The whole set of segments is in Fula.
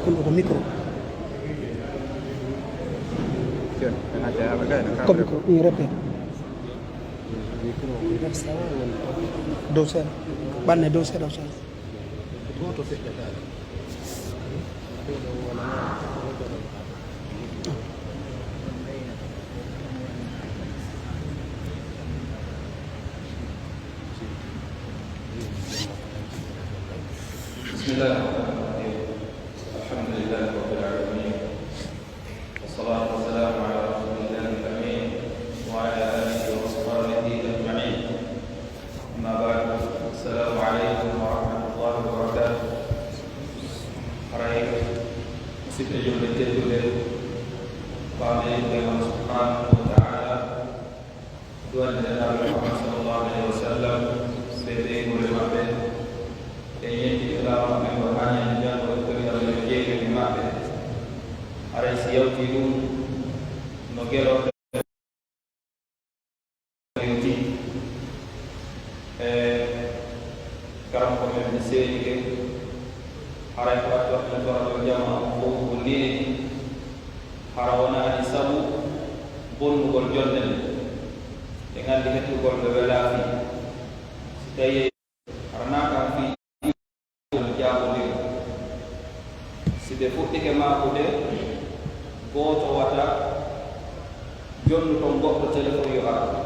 Kun ko micro. Ko micro ni repet. Dosa. Banne dosa. Bismillahirrahmanirrahim. Alhamdulillahi rabbil alamin. Wassalatu wassalamu ala rasulillahil amin wa ala alihi wa sahbihi ajma'in. Amma ba'du. Assalamu alaikum warahmatullahi wabarakatuh. Harai sifat jumlah terjual pada Allah Subhanahu wa taala. Tuhan dan Nabi Muhammad sallallahu alaihi wasallam sebagai ulama e Islam yang berhanya dan berkaitan dengan jaga imabe. Ada siapa yang nogero ini karam komen mesej ke ada waktu antara berjamaah untuk ini harawana isabu bun gorjonen dengan dihitung gorbelafi sedaya karena kami side fuɗɗike makude goto wata jonnu ton goɗɗo téléphone yo ara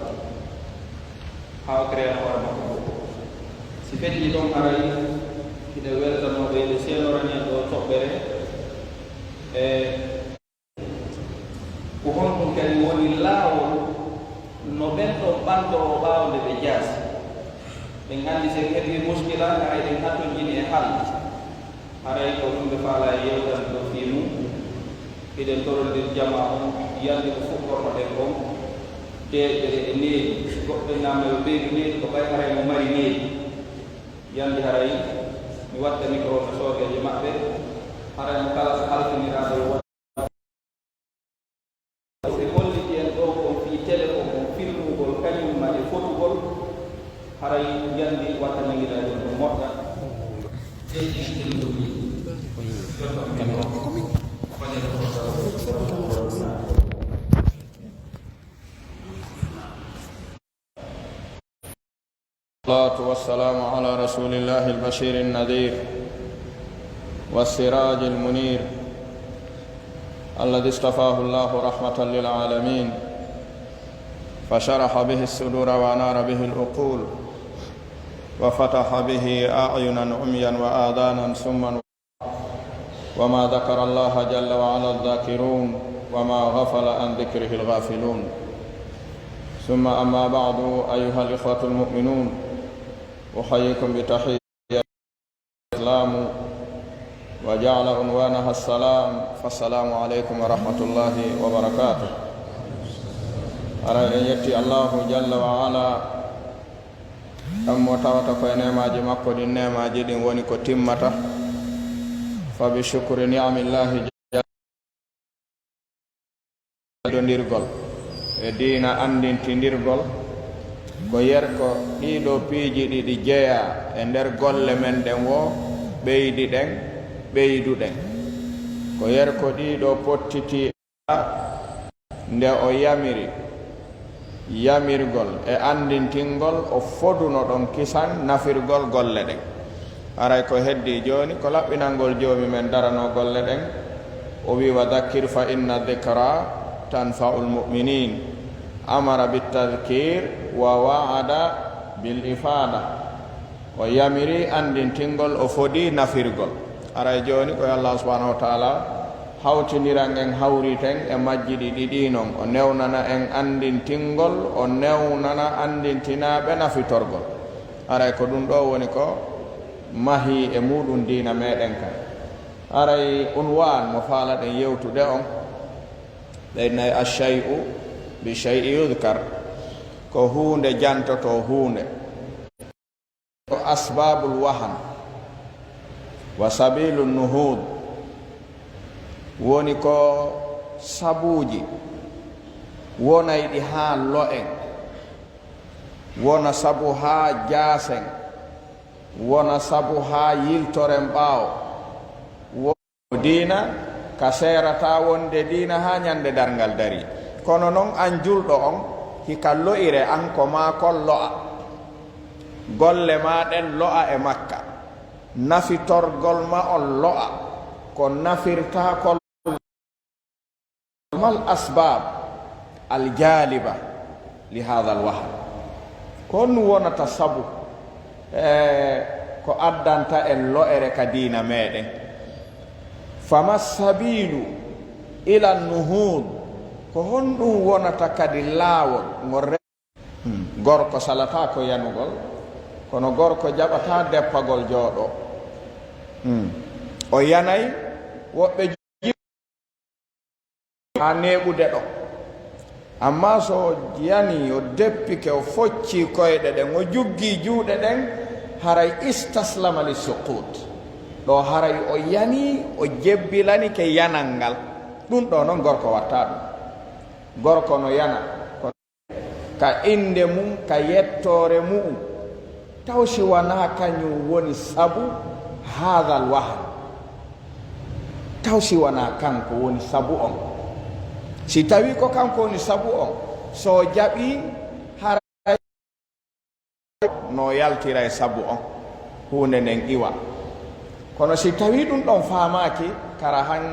hawa créana hoore makko si feƴƴi ɗon haray hiɗe weltanoɓe yde seenoranien ɗo toɓɓere e ko honɗum kadi woni laawol no ɓen ɗon ɓantoro ɓaawde ɓe jaasi ɓe nganndi sen heɓi muskila haray ɗen hattojini e hal haray ko ɗum ɓe faala e yewtan ɗo fiimu eɗen torondir jama on yande ko fuɗɗornoɗen on deeɗere e needi goɓɓe namɓe ɓe ɓeydu needi ko ɓay haray mo mari needi yande haray mi watta micro no soogeje maɓɓe haray mo kala so halfiniraɗo yo ɓe golliti en ɗo kon fii téléphone on filmugol kañumma e fotugol haray yandi watta nanguiɗa ɗon ɗo moƴƴa الصلاة والسلام على رسول الله البشير النذير والسراج المنير الذي اصطفاه الله رحمة للعالمين فشرح به الصدور وأنار به العقول وفتح به أعينا عميا وآذانا سما وما ذكر الله جل وعلا الذاكرون وما غفل عن ذكره الغافلون ثم أما بعد أيها الإخوة المؤمنون أحييكم بتحية الإسلام وجعل عنوانها السلام فالسلام عليكم ورحمة الله وبركاته أرى أن يأتي الله جل وعلا ammo tawata koye nemaji makko ɗin nemaji ɗin woni ko timmata fa bi shukri ni'amillahi dondirgol e diina andintindirgol ko yerko ɗiɗo piiji ɗiɗi jeeya e nder golle men ɗen wo ɓeydi ɗen ɓeyduɗen ko yerko ɗiɗo pottiti nde o yamirgol e andintingol o foduno ɗon kisan nafirgol golle ɗen aray ko heddi joni ko laɓɓinalngol joomi men darano golle ɗen o wi wa dhakkir fa inna dhikra tanfa'u lmuminin amara bitadhkir wa wa'ada bil ifada o yamiri andintingol o fodi nafirgol aray joni koye Allah subhanahu wa ta'ala hawtiniran en hawriten e majjiɗi ɗiɗi noon o newnana en andintingol o newnana andintinaɓe nafitorgol aray ko ɗum ɗo woni ko mahi e muɗum diina meɗen kan aray unwan mo faalaɗen yewtude on ɓeynayi ashay'u bi shay'i yudkar ko hunde jantoto hunde ko asbabul wahan wa sabilu nuhud woni ko sabuji wonayɗi ha lo'en wona sabu ha jaasen wona sabu ha yiltoren ɓaawo dina ka serata wonde dina ha nyande dargal dari kono non an julɗo on hika lo'ire an ko ma kon lo'a golle maɗen lo'a e makka nafitorgol ma on lo'a ko nafirta kol mal asbab al jaliba li hadha al wahl kon wonata sabu ko addanta en lo'ere ka dina meɗen fama sabilu ila nuhud ko honɗum wonata kadi laawol gorko salata ko yanugol kono gorko jaɓata deppagol jooɗo o yanay woɓɓe ha neɓude ɗo amma so yani o deppike o focci koyɗe ɗen o juggi juuɗe ɗen haray istaslama li suqut ɗo haray o yani o jebbilani ke yanal ngal ɗum ɗo noon gorko watta ɗum gorko no yana ka inde mum ka yettore mum taw si wona kañum woni sabu hadal wahal taw si wona kanko woni sabu on si tawi ko kanko woni sabu on so jaɓi haray no yaltira e sabu on hunde nden iwa kono si tawi ɗum ɗon famaki kara han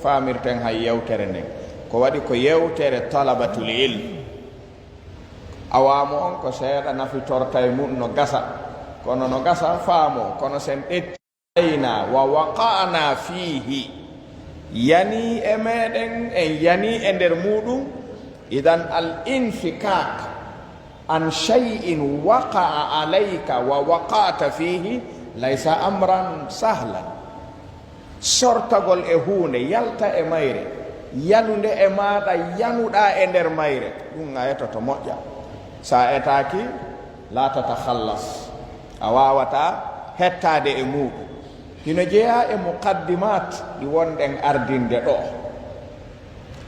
famirten hay yewtere nden ko waɗi ko yewtere talabatul ilm awamu on ko seeɗa nafitorta e mum no gasa kono no gasa faamo kono sen ɗettayna wa waqa'na fihi yani e meɗen en yani e nder muɗum idan al infikak an shay'in waqa'a alayka wa waqa'ta fihi laysa amran sahlan sortagol e hunde yalta e mayre yanude e maɗa yanuɗa e nder mayre ɗum a etoto moƴƴa sa etaki la tatakhallas a wawata hettade e muɗum hino jeeya e muqaddimat ɗi wonɗen ardinde ɗo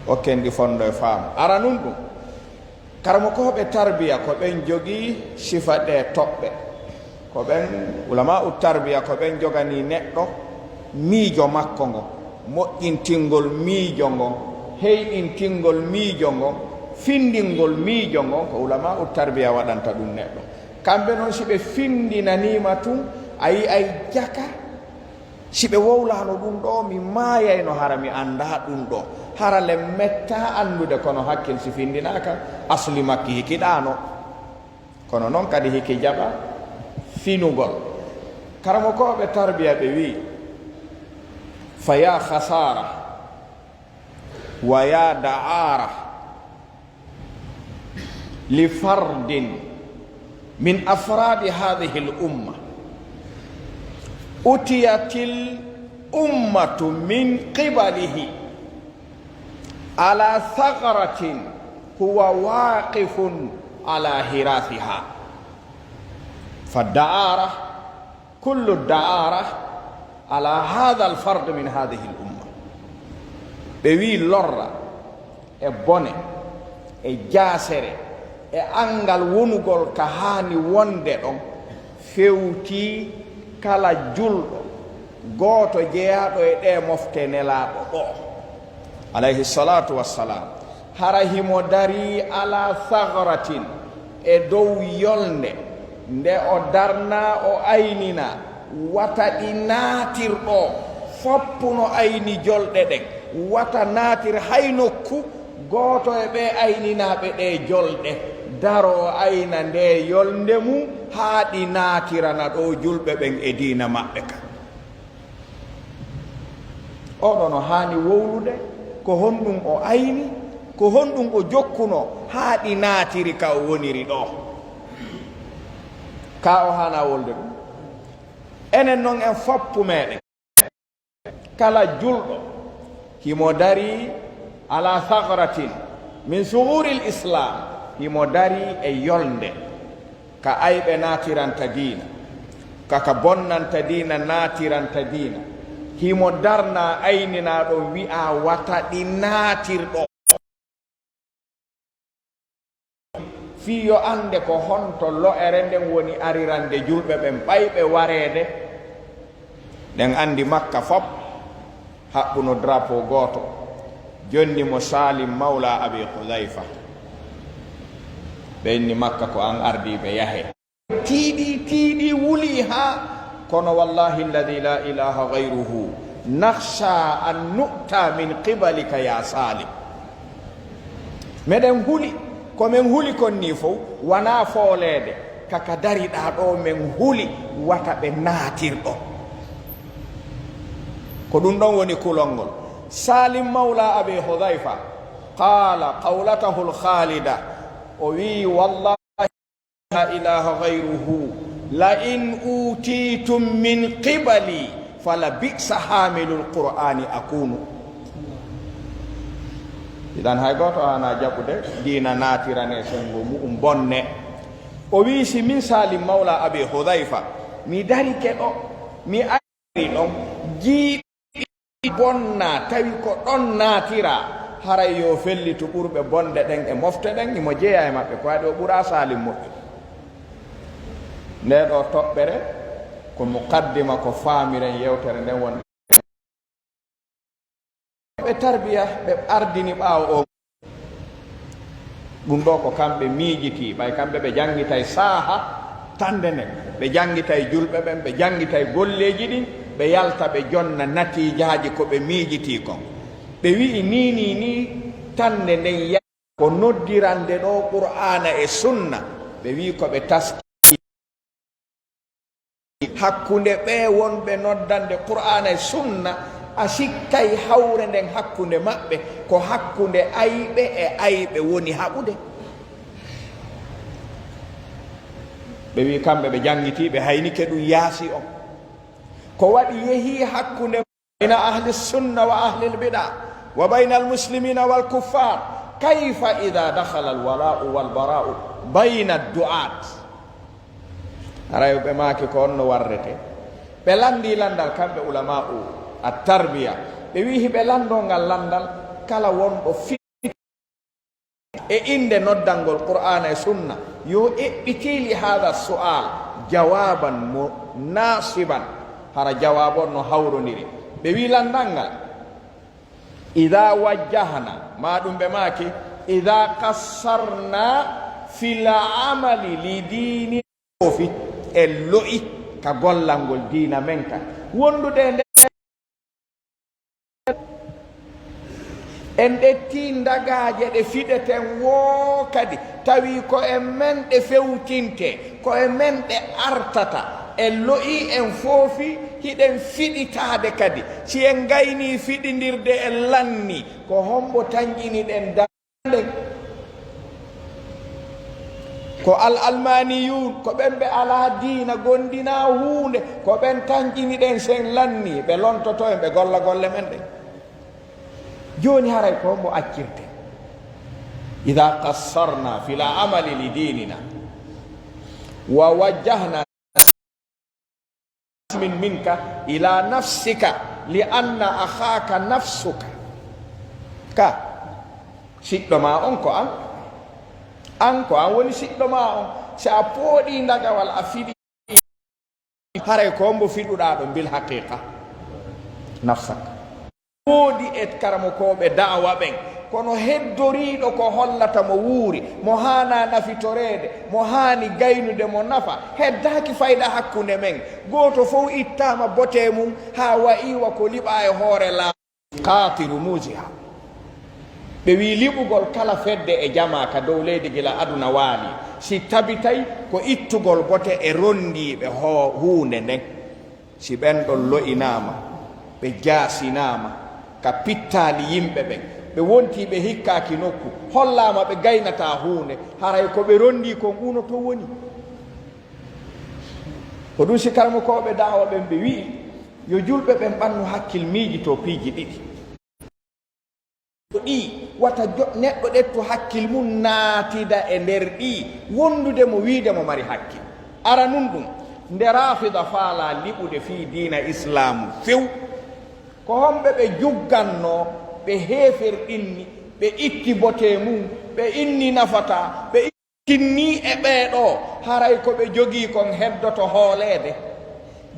okken ɗi fondo e faamu ara nun ɗum karamo koɓe tarbiya ko ɓen jogii sifa ɗe toɓɓe ko ɓen ulama u tarbiya ko ɓen jogani neɗɗo miijo makko ngo moƴƴintingol miijo ngon heyɗintingol miijo ngon findingol miijo ngon ko ulama u tarbiya waɗanta ɗum neɗɗo kamɓe noon si ɓe findinanima tun a yi ay jaka si ɓe wowlano ɗum ɗo mi maayayno hara mi annda ɗum ɗo hara le metta anndude kono hakkil si findinaka asli makki hikiɗano kono noon kadi hiki jaɓa finugol karamo koɓe tarbiya ɓe wi fa ya khasara wa ya da'ara li fardin min afradi hadhihi l umma utiyatil ummatu min qibalihi ala thagaratin huwa waqifun ala hirathiha faddaara kullu daara ala hadha alfard min hadhihi l umma ɓe wi lorra e bone e jaasere e angal wonugol ka haani wonde ɗon fewti kala julɗo gooto jeeyaɗo e ɗe mofte nelaaɗo ɗo alayhi salatu wassalam hara himo dari ala thagaratin e dow yolnde nde o darna o aynina wata ɗi naatirɗo foppuno ayni jolɗe ɗen wata naatir hay nokku gooto e ɓe ayninaɓe ɗe jolɗe daro ayna nde yolnde mum haa ɗi naatirana ɗo julɓe ɓen e diina maɓɓe ka oɗo no haani wowlude ko honɗum o ayni ko honɗum o jokkuno haa ɗi naatiri ka o woniri ɗo ka o hana wolde ɗum enen noon en foppu meɗen kala julɗo himo dari ala thagaratin min suhuri l islam himo dari e yolnde ka ayɓe naatiranta diina kaka bonnanta diina naatiranta diina himo darna ayninaɗo wi'a wata ɗi naatirɗo fiyo ande ko honto lo'ere nden woni arirande julɓe ɓen ɓayɓe wareede ɗen andi makka fop haɓɓuno drapeau gooto jonni mo Salim mawla abi Hudayfa ɓe inni Makka ko an ardiɓe yahe tiiɗi wuli ha kono wallahi alladi la ilaha gayruhu nakhsha an nu'ta min qibalika ya Salim meɗen huli komin huli kon ni fof wona foolede kaka dariɗa ɗo min huli wata ɓe naatirɗo ko ɗum ɗon woni kulolngol Salim mawla abi Hudayfa qala qawlatahu lkhalida o wi wallahi la ilaha gayruhu la in utitum min qibali fala bisa hamilu lqur'ani akunu idan hay goto ana jaɓude dina natirane sengo muɗum bonne o wi si min Salim mawla abi Hudayfa mi darike ɗo mi ari ɗon jiiɓi bonna tawi ko ɗon natira haray yo fellitu ɓurɓe bonde ɗen e mofte ɗen imo jeeya e maɓɓe ko waɗi o ɓura Salim moƴƴu nde ɗo toɓɓere ko muqaddima ko faamiren yewtere nden won ɓe tarbiya ɓe ardini ɓaawo o ɗum ɗo ko kamɓe miijiti ɓay kamɓe ɓe janngitay saaha tande nden ɓe janngitay julɓe ɓen ɓe janngitay golleeji ɗin ɓe yalta ɓe jonna natiijaaji ko ɓe miijiti kon ɓe wi'i ni tande nden ya ko noddirande ɗo qur'ana e sunna ɓe wi ko ɓe taski hakkunde ɓe wonɓe noddande qur'ana e sunna a sikkay hawre nden hakkunde maɓɓe ko hakkunde ayɓe e ayɓe woni haɓude ɓe wi kamɓe ɓe janngitiɓe haynike ɗum yaasi on ko waɗi yehi hakkunde bayna ahli sunna wa ahli lbida wa bayna almuslimina walkuffar kayfa ida dakhala alwala'u walbara'u bayna addu'at aray ɓe maaki ko on no warrete ɓe landi landal kamɓe ulama'u at-tarbiya ɓe wi hiɓe lando ngal landal kala wonɗo fiɗi e inde noddangol qur'ana e sunna yo eɓɓitili hada su'al jawaban mo nasiban hara jawab on no hawroniri ɓe wi landal ngal ida wajjahna ma ɗum ɓe maaki ida kassarna fil amali li dini ofi e lo'i ka gollangol diina men ka wondude nde en ɗetti ndagaje ɗe fiɗeten wo kadi tawi ko e men ɗe fewtinte ko e men ɗe artata e lo'i en foofi hiɗen fiɗitade kadi si en gayni fiɗidirde en lanni ko hombo tanƴiniɗen danden ko almaniyun ko ɓen ɓe ala diina gondina hunde ko ɓen tanƴiniɗen sen lanni ɓe lontoto en ɓe golla golle men ɗen joni haray ko hombo accirte ida qassarna fil amali li dinina wa wajjahna min minka ila nafsika li anna akhaka nafsuka ka siɗɗo ma on ko an ko an woni siɗɗo ma on si a pooɗi ndagawal a fiɗi haray ko hombo fiɗuɗa ɗo bil haqiqa nafsaka woodi e karamo koɓe da'wa ɓen kono heddoriɗo ko hollata mo wuuri mo hana nafitorede mo hani gaynude mo nafa heddaki fayda hakkunde men goto fof ittama bote mum ha wa'iwa ko liɓa e hoore laa qatiru musiha ɓe wi liɓugol kala fedde e jama ka dow leydi gila aduna waali si tabitay ko ittugol bote e rondiɓe hunde nden si ɓen ɗon lo'inama ɓe jaasinama ka pittali yimɓe ɓen ɓe wonti ɓe hikkaki nokku hollama ɓe gaynata hunde haray ko ɓe rondi kon uno to woni ko ɗum si karmo koɓe dawa ɓen ɓe wi'i yo julɓe ɓen ɓannu hakkil miiji to piiji ɗiɗi ɗi wata neɗɗo ɗetto hakkil mum naatida e nder ɗi wondude mo wiide mo mari hakkil ara nun ɗum nde rafida faala liɓude fi diina islamu few ko homɓe ɓe jugganno ɓe heeferɗinni ɓe itti bote mum ɓe inni nafata ɓe ittinni e ɓeeɗo haray ko ɓe jogii kon heddoto hoolede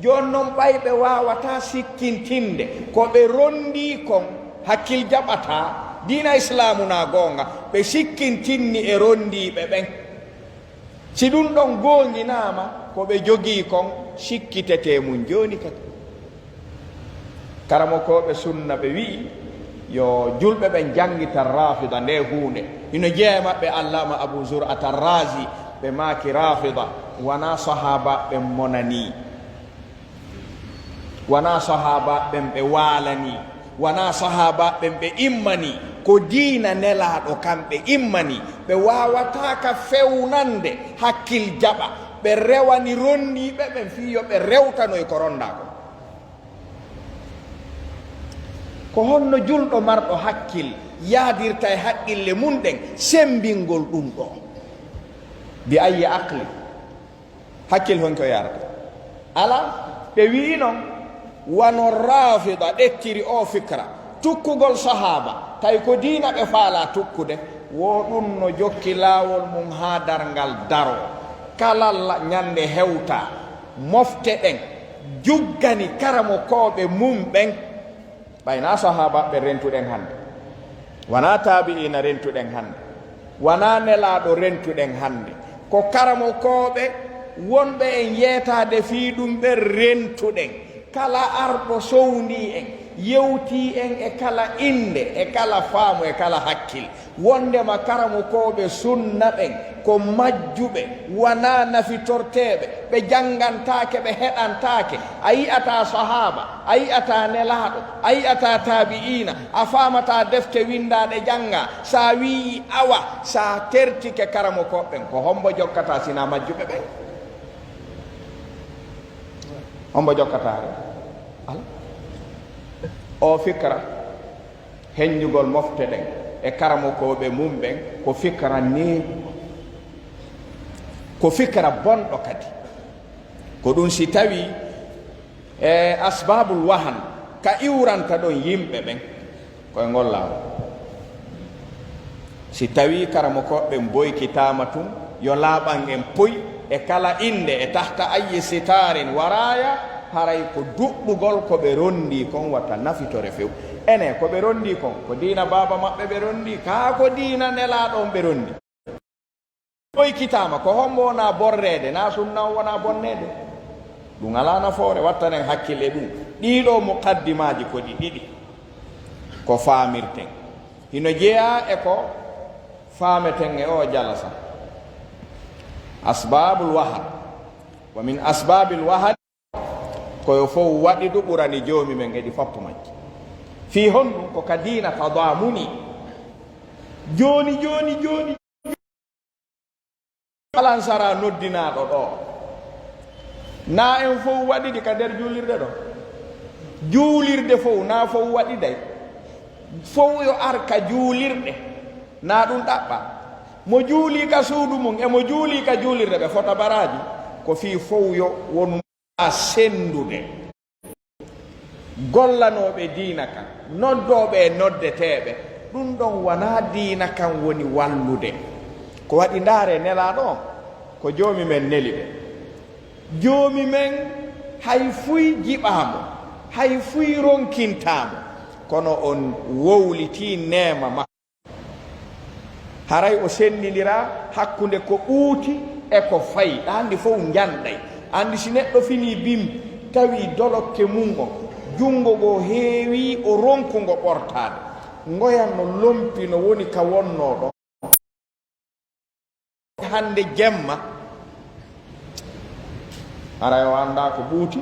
jon noon ɓayɓe wawata sikkintinde ko ɓe rondi kon hakkil jaɓata dina islamu na gonga ɓe sikkintinni e rondiɓe ɓen si ɗum ɗon gonginama ko ɓe jogii kon sikkitete mum joni kadi karamo koɓe sunna ɓe wi'i yo julɓe ɓen jangita rafida nde hunde ino jeeya maɓɓe allama abou zour atarrazi ɓe maaki rafida wona sahaba ɓen monani wona sahaba ɓen ɓe walani wona sahaba ɓen ɓe immani ko diina nelaɗo kamɓe immani ɓe wawataka fewnande hakkil jaɓa ɓe rewani rondiɓe ɓen fiyo ɓe rewtanoy ko ronda ko honno julɗo marɗo hakkil yaadirta e haqqille mum ɗen sembingol ɗum ɗo bi ayi aqli hakkil honko yarata ala ɓe wi noon wano rafida ɗettiri o fikra tukkugol sahaba tawi ko diina ɓe faala tukkude wo ɗum no jokki laawol mum ha darngal daro kalalla ñande hewta mofte ɗen juggani karamo koɓe mum ɓen ɓayna sahaba ɓe rentuɗen hannde wona tabi'ina rentuɗen hannde wona nelaɗo rentuɗen hannde ko karamo koɓe wonɓe en yeetade fii ɗum ɓe rentuɗen kala arɗo sowni en yewti en e kala inde e kala faamu e kala hakkil wondema karamo koɓe sunna ɓen ko majjuɓe wona nafitorteɓe ɓe jangantake ɓe heɗantake a yi'ata sahaba a yi'ata nelaɗo a yi'ata tabi'ina a famata defte windaɗe janga sa wii awa sa tertike karamo koɓɓen ko hombo jokkata sina majjuɓe ɓen hombo jokkatare ala o fikra heññugol mofte ɗen e karamo koɓe mum ɓen ko fikra neeɗu ko fikra bonɗo kadi ko ɗum si tawi e asbabul wahan ka iwranta ɗon yimɓe ɓen koye ngol lawol si tawi karamo koɓɓen boykitama tum yo laaɓan en poy e kala inde e tahta ayi sitarin waraya haray ko duɓɓugol ko ɓe rondi kon watta nafitore few ene ko ɓe rondi kon ko diina baba maɓɓe ɓe rondi kaa ko diina nelaɗon ɓe rondi ɓoykitama ko hombo wona borrede na sunna wona bonnede ɗum ala nafoore wattanen hakkille ɗum ɗiɗo muqaddimaji ko ɗi ɗiɗi ko faamirten hino jeeya e ko faameten e o jalasa asbabul wahad wa min asbabil wahad koyo fof waɗi ɗo ɓurani joomi men eɗi foppo majji fi honɗum ko ka diina tadamuni joni alansara noddinaɗo ɗo na en fof waɗiɗi ka nder juulirde ɗo juulirde fof na fof waɗiday fof yo arka juulirɗe na ɗum ɗaɓɓa mo juuli ka suudu mum e mo juuli ka juulirde ɓe fota baraji ko fi fof yo won sendude gollanoɓe diina kan noddoɓe e noddeteɓe ɗum ɗon wona diina kan woni wallude ko waɗi ndaare nelaɗo ko joomi men neli ɓe joomi men hay fuy jiɓamo hay fuy ronkintamo kono on wowliti nema ma haray o sennidira hakkunde ko ɓuuti e ko fayi andi fof janɗay andi si neɗɗo fini bim tawi dolokke mum o jungo go heewi o ronkugo ɓortade ngoyanno lompi no woni ka wonnoɗo hande jemma ara o anda ko ɓuuti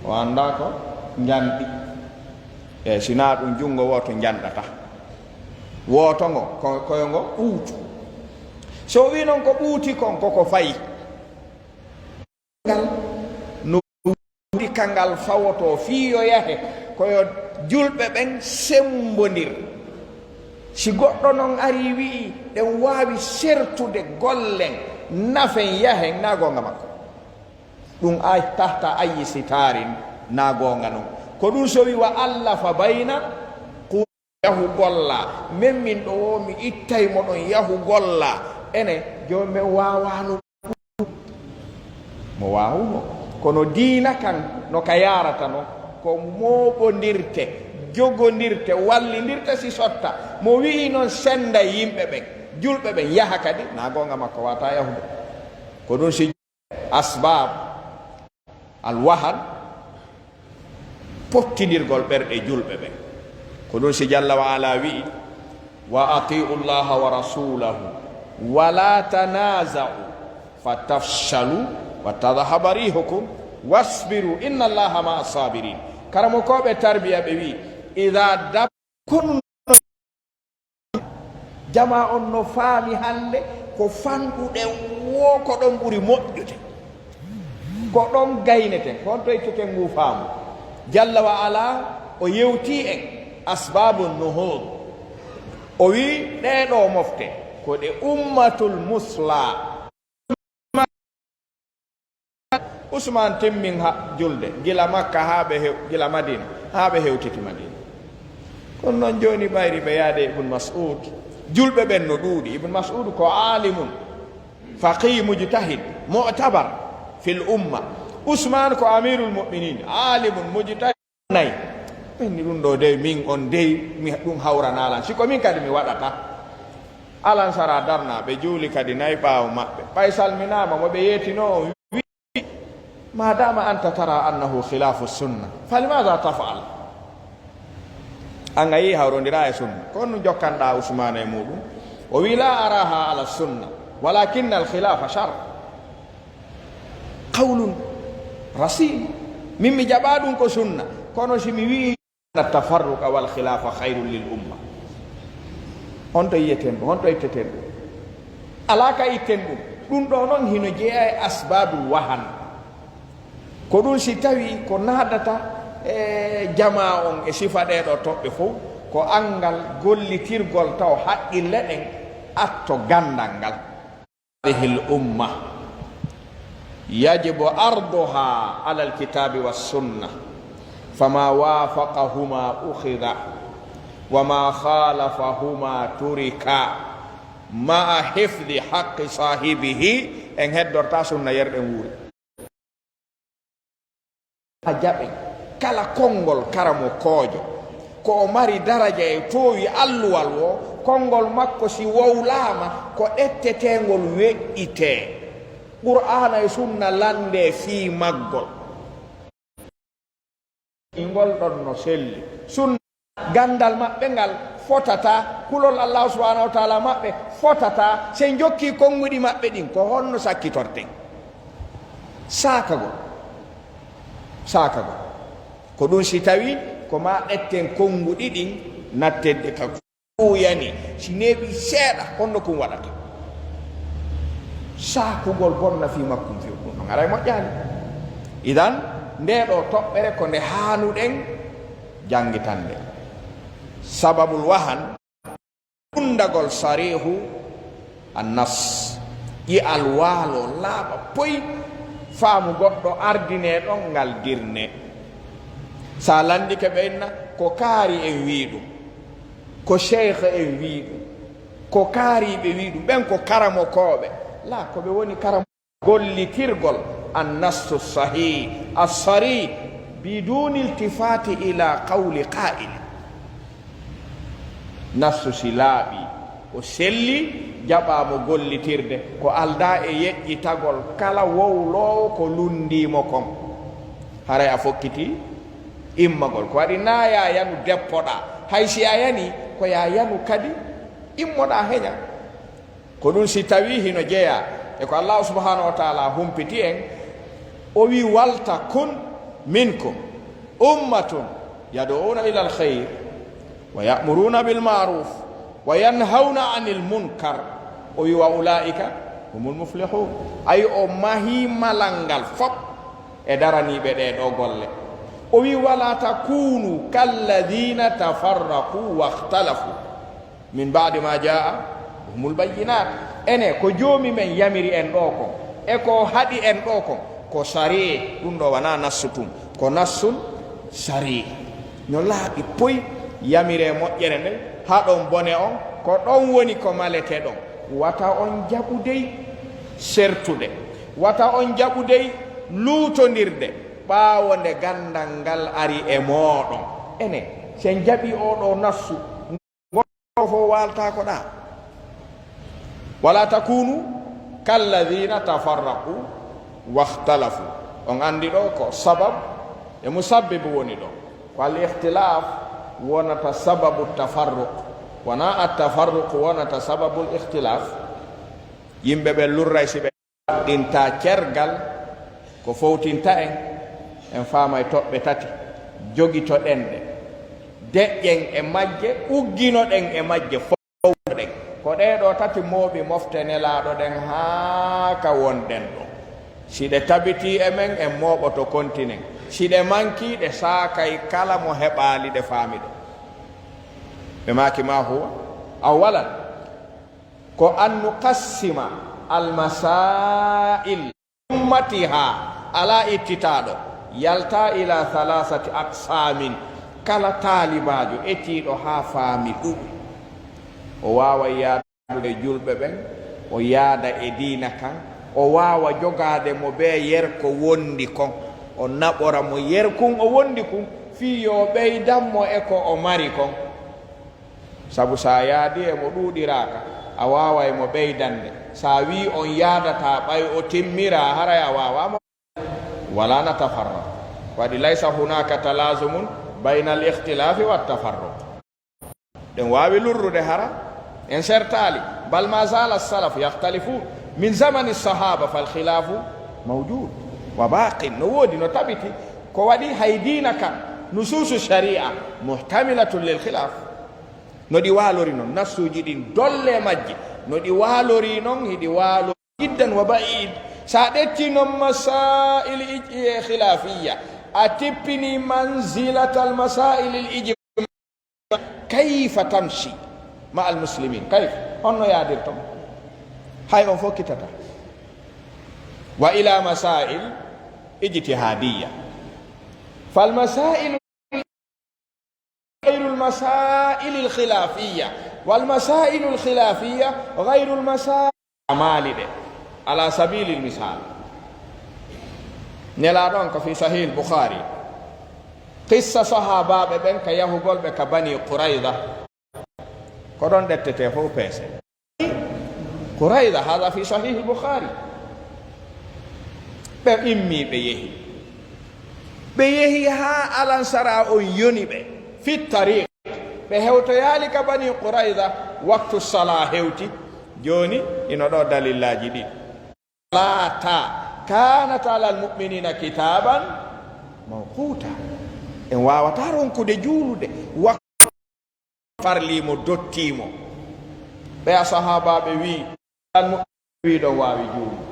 o anda ko janɗi e sina ɗum jungo woto janɗata woto ngo koyo ngo ɓuutu so wi noon ko ɓuuti kon koko fayi no ɗi kangal fawoto fiyo yahe koyo julɓe ɓen sembodir si goɗɗo noon ari wi'i ɗen wawi sertude gollen nafen yahen na gonga makko ɗum ay tahta ayi sitarin na gonga noon ko ɗum so wi wa allah fa bayna ku yahu golla men min ɗo wo mi ittay moɗon yahu golla ene joni men wawano mo wawuno kono diina kan no ka yarata no ko moɓodirte jogodirte wallidirte si sotta mo wi noon senda yimɓe ɓen julɓe ɓen yaha kadi na gonga makko wata yahude ko ɗum si asbab alwahan pottidirgol ɓerɗe julɓe ɓen ko ɗum si jalla wa ala wi wa atiu llaha wa rasulahu wala tanaza'u fatafshalu wa tadhhaba rihukum wasbiru inna allaha ma sabirin karamo koɓe tarbiya ɓe wi ida dab kon jama on no faami hande ko fanɗuɗe wo ko ɗon ɓuri moƴƴude ko ɗon gayneten ko on to itteten ngu faamu jalla wa ala o yewti en asbabu nuhud o wi ɗeɗo mofte ko ɗe ummatul musla usman timmin julde gila makka gila madina haa ɓe hewtiti madina kono noon joni ɓayri ɓe yaade ibn mas'ud julɓe ɓen no ɗuuɗi ibn mas'ud ko alimun faqih mujtahid mu'tabar fil umma usman ko amirul mu'minin alimun mujtahid nayi ɓenni ɗum ɗo de min on dey ɗum hawranalan siko min kadi mi waɗata alan sara darna ɓe juuli kadi nayi ɓaawo maɓɓe ɓay salminama mo ɓe yeetino ما دام أنت ترى أنه خلاف السنة فلماذا تفعل أن أي هارون رأي سنة كون جوكان دا عثمان يمودو ولا أراها على السنة ولكن الخلاف شر قول رسيم مما جبادون كو سنة كونو سمي التفرق والخلاف خير للأمة هونتو يتندو هونتو يتندو ألاكا يتندو دون دونون هنو جاء أسباب الوهن ko ɗum si tawi ko naadata jama on e sifa ɗeɗo toɓɓe fof ko angal gollitirgol taw haqqille ɗen atto gandal ngal hadhihi l umma yajibu arduha ala alkitabi wassunna fama wafaqahuma ukhida wama khalafahuma turika maa hifdi haqqi sahibihi en heddorta sunna yerɗen wuuri a jaɓe kala konngol karamo koojo ko o mari daraja e toowi alluwal o konngol makko si wowlaama ko ɗettetengol weƴƴitee qur'ana e sunna lande fii maggol ngol ɗon no selli sunna gandal maɓɓe ngal fotata kulol allahu subhanahu wa taala maɓɓe fotata se jokki konguɗi maɓɓe ɗin ko honno sakkitorten saakagol ko ɗum si tawi ko ma ɗetten konguɗi ɗin nattedde ka kuyani si neeɓi seeɗa honno kum waɗata saakugol bonna fi makkum few ɗum ɗon aray moƴƴani idan ndeɗo toɓɓere ko nde haanuɗen jangitande sababul wahan ɗundagol sarihu annas ƴi alwaalo laaɓa poy faamu goɗɗo ardine ɗon ngal dirne sa landike ɓenna ko kaari en wi ɗum ko cheikh en wi ɗum ko kaariɓe wi ɗum ɓen ko karamokoɓe la koɓe woni karamo gollitirgol annasu sahih assari biduni iltifati ila qawli qa'il nassu si laaɓi o selli jaɓamo gollitirde ko alda e yeƴƴitagol kala wowlowo ko lundimo kon haray a fokkiti immagol ko waɗi na ya yanu deppoɗa hay si a yani ko ya yanu kadi immoɗa heña ko ɗum si tawi hino jeeya e ko allahu subhanahu wa taala humpiti en o wi walta kun minkum ummatun yad'una ila alkhayr wa ya'muruna bil ma'ruf wa yanhawna anil munkar o wi wa ulaika humul muflihun ay o mahi malangal fop e daraniɓe ɗeɗo golle o wi wala takunu kalladina tafarraqu wakhtalafu min ba'di ma jaa humul bayyinat ene ko joomi men yamiri en ɗo kon e ko haɗi en ɗo kon ko sari ɗum ɗo wana nassu tum ko nassun sari no laaɓi poy yamire moƴƴere nden haɗon bone on ko ɗon woni ko malete ɗon wata on jaɓudey sertude wata on jaɓudey luutondirde ɓaawo nde gandal ngal ari e mooɗon ene sen jaɓi oɗo nassu goɗɗo fof walta ko ɗa wala takunu kalladina tafarraqu wahtalafu on andi ɗo ko sabab e musabbibu woni ɗo ko al ihtilaf wonata sababu tafarruq wona attafarruq wonata sababu l ihtilaf yimɓe ɓe lurray si ɓe ɗinta cergal ko fowtinta en faamay toɓɓe tati jogitoɗen ɗe deƴƴen e majje ugginoɗen e majje fowɗen ko ɗeɗo tati mooɓi mofte nelaaɗo ɗen haa ka wonɗen ɗo si ɗe tabiti e men en mooɓoto continen si ɗe manki ɗe saakay kala mo heɓaali ɗe faami ɗo ɓe maaki ma huwa awalan ko an nuqassima almasail ummatiha ala ittitaɗo yalta ila halasati aqsamin kala taalibajo ettiɗo ha faami ɗum o wawa yaadude julɓe ɓen o yaada e diina kan o wawa jogade mo ɓe yerko wondi kon o naɓora mo yerkun o wondi kun fi yo ɓeydanmo e ko o mari kon sabu sa yaadi e mo ɗuuɗiraka a wawa e mo ɓeydande sa wi on yaadata ɓay o timmira haray a wawama wala natafarraq waɗi laysa hunaka talazumun bayna al ihtilafi wa tafarruq ɗen wawi lurrude hara en sertali bal ma zala salaf yahtalifun min zamani sahaba fal khilafu mawjud wa baqin no woodi no tabiti ko waɗi hay diina kan nususu sharia muhtamilatun lil khilaf no ɗi waalori noon nassuji ɗin dolle majji no ɗi waalori noon hiɗi waalo jiddan wa ba'id sa ɗetti noon masail khilafiya a tippini manzilata al masail al ijma kayfa tamshi ma al muslimin kayfa honno yaadirton hay on fof kittata wa ila masail ijtihadiyya fal masail غير المسائل الخلافية والمسائل الخلافية غير المسائل مالدة على سبيل المثال نلارونك في صحيح البخاري قصة صحابة بين كيهوغول بك بني قريظة كورون دتته فو بيسه قريظة هذا في صحيح البخاري بإمي بيهي ها ألانسراء يوني في الطريق بهوتو يالك بني قريظة وقت الصلاة هوتي جوني إنو دو دليل الله جديد صلاة كانت على المؤمنين كتابا موقوتا إن واوتارون كده جولو ده وقت فرليمو دوتيمو بيا صحابة بيوي المؤمنين دو واوي جولو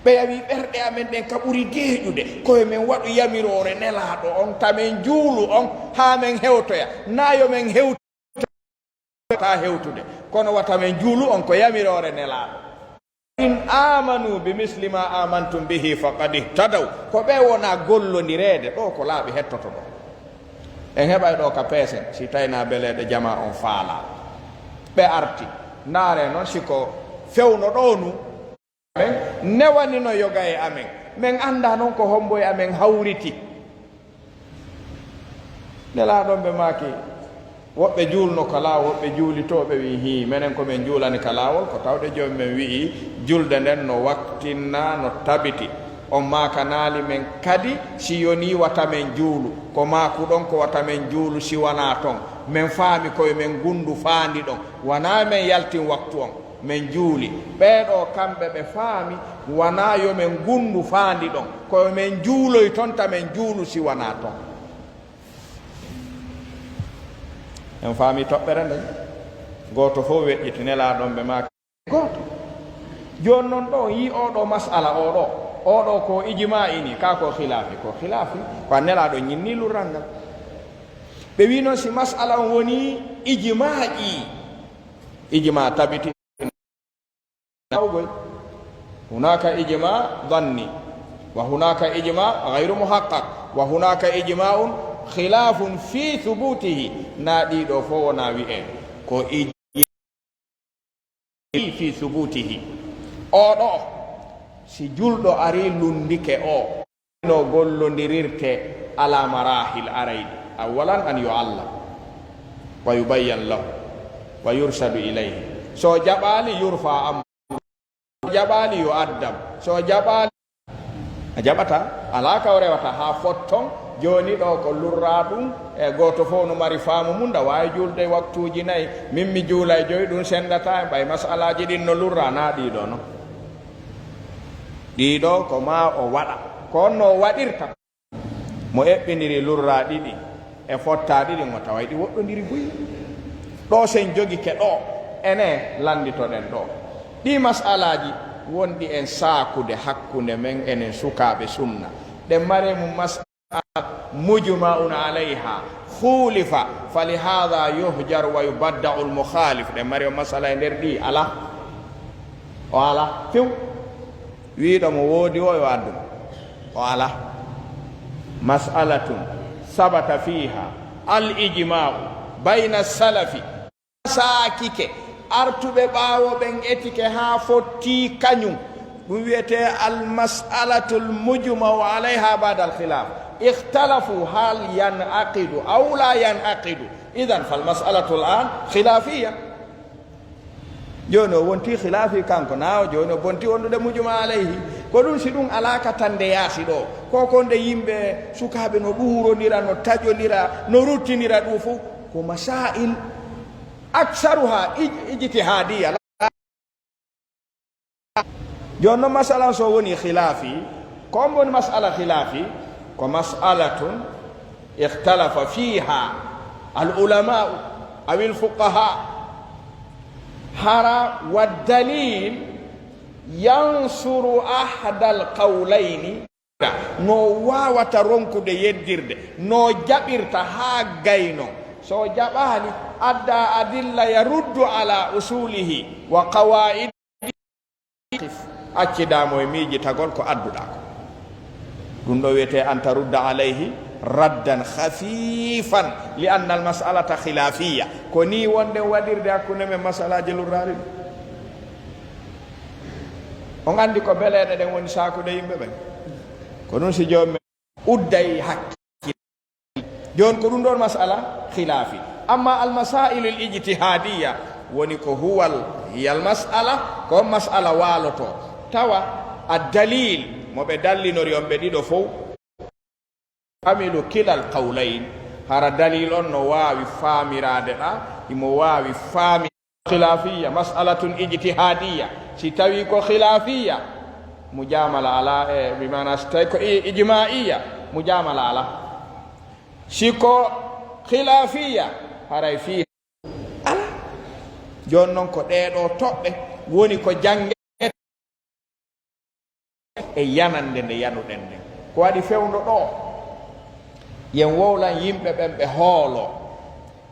ɓeya wi ɓerɗe amen ɗen ka ɓuri deeƴude koye men waɗu yamirore nelaɗo on tamen juulu on ha men hewtoya nayo men hewta hewtude kono wata men juulu on ko yamirore nelaɗo in amanu bi misli ma amantum bihi faqad ihtadaw ko ɓe wona gollodirede ɗo ko laaɓi hettoto ɗo en heɓay ɗo ka peesen si tawina beleɗe jama on faala ɓe arti naare noon siko fewno ɗo nu men newani no yoga e amen men anda noon ko hombo e amen hawriti nelaɗon ɓe maaki woɓɓe juulno ka laawol woɓɓe juulitoɓe wi hi minen komin juulani ka laawol ko tawde joomi men wi'i julde nden no waktinna no tabiti on makanaali men kadi si yoni wata men juulu ko makuɗon ko wata men juulu si wona toon min faami koye men gundu faandi ɗon wona men yaltin waktu on men juuli ɓeeɗo kamɓe ɓe faami wona yo men gundu faandi ɗon koye men juuloy toon ta men juulu si wona toon en faami toɓɓere nden gooto fof weƴƴiti nelaaɗon ɓe maaka gooto jooni noon ɗo yi oɗo masala oɗo ko ijima ini ka ko khilaafi ko a nelaaɗo ñinni lurral ngal ɓe wi noon si masala on woni ijimaji ijima tabiti hunaka ijma dhanni wa hunaka ijma ghayru muhaqqaq wa hunaka ijma'un khilafun fi thubutihi naɗi ɗo fo wona wi'e ko ijma fi thubutihi oɗo si julɗo ari lundike o no gollodirirte ala marahil arayɗi awalan an yuallam wa yubayyan lahu wa yursadu ilayhi so jaɓali yurfa am jaɓali yo addam so jaɓali a jaɓata ala ka o rewata ha fotton joni ɗo ko lurra ɗum e goto fof no mari faamu mum da wawi julde waktuji nayyi min mi juula e joyi ɗum sendata e ɓay masalaji ɗin no lurra na ɗiɗo no ɗiɗo ko ma o waɗa ko on no waɗirta mo eɓɓiniri lurra ɗiɗi e fotta ɗiɗi mo taway ɗi woɗɗodiri buyi ɗo sen jogi ke ɗo ene landitoɗen ɗo ɗi masalaji wonɗi en sakude hakkude men enen sukaɓe sunna ɗen mare mum masala mujma'un alayha khulifa falihada yuhjar wa yubadda'u al-mukhalif ɗen mari o masala e nder ɗi ala o ala few wiiɗo mo woodi o yo addum o ala mas'alatun sabata fiha al-ijma'u bayna salafi sakike artuɓe ɓaawo ɓen etike ha fotti kañum ɗum wiyete al-mas'alatu al-mujma'u alayha ba'da al-khilaf ikhtalafu hal yanaqidu aw la yanaqidu idan fal-mas'alatu al-an khilafiyya joni o wonti khilafi kanko na joni o bonti wondude mujuma alayhi ko ɗum si ɗum alaka tande yaasi ɗo koko nde yimɓe sukaɓe no ɓuurodira no taƴodira no ruttinira ɗum fof ko masail aksaruha ijtihadiya joni noon masala so woni khilafi ko woni masala khilafi ko mas'alatun ikhtalafa fiha al ulama'u aw al fuqaha hara wa dalil yansuru ahada al qawlayni no wawata ronkude yeddirde no jaɓirta ha gayno so jaɓali adda adilla yaruddu ala usulihi wa qawaid accidamo e miiji tagol ko adduɗa ko ɗum ɗo wiyete an tarudda alayhi raddan khafifan li anna al mas'alata khilafiyya ko ni wonde waɗirde hakkunde men masalaji lurrari on andi ko beleɗe ɗen woni sakude yimɓe ɓen ko ɗum si jomum udday hakkille joni ko ɗum ɗon masala khilafi amma al masailu l ijtihadiyya woni ko huwal hiyal mas'ala ko mas'ala waloto tawa a dalil moɓe dallinori on ɓe ɗiɗo fof amilu kilal qawlayn hara dalil on no wawi famirade ɗa imo wawi faami khilafiyya mas'alatun ijtihadiyya si tawi ko khilafiyya mujamala ala e bimana so tawi ko ijma'iyya mujamala ala si ko khilafiyya haray fi ala joni noon ko ɗeɗo toɓɓe woni ko jange e yanande nde yanuɗen nden ko waɗi fewndo ɗo yen wowlan yimɓe ɓen ɓe hoolo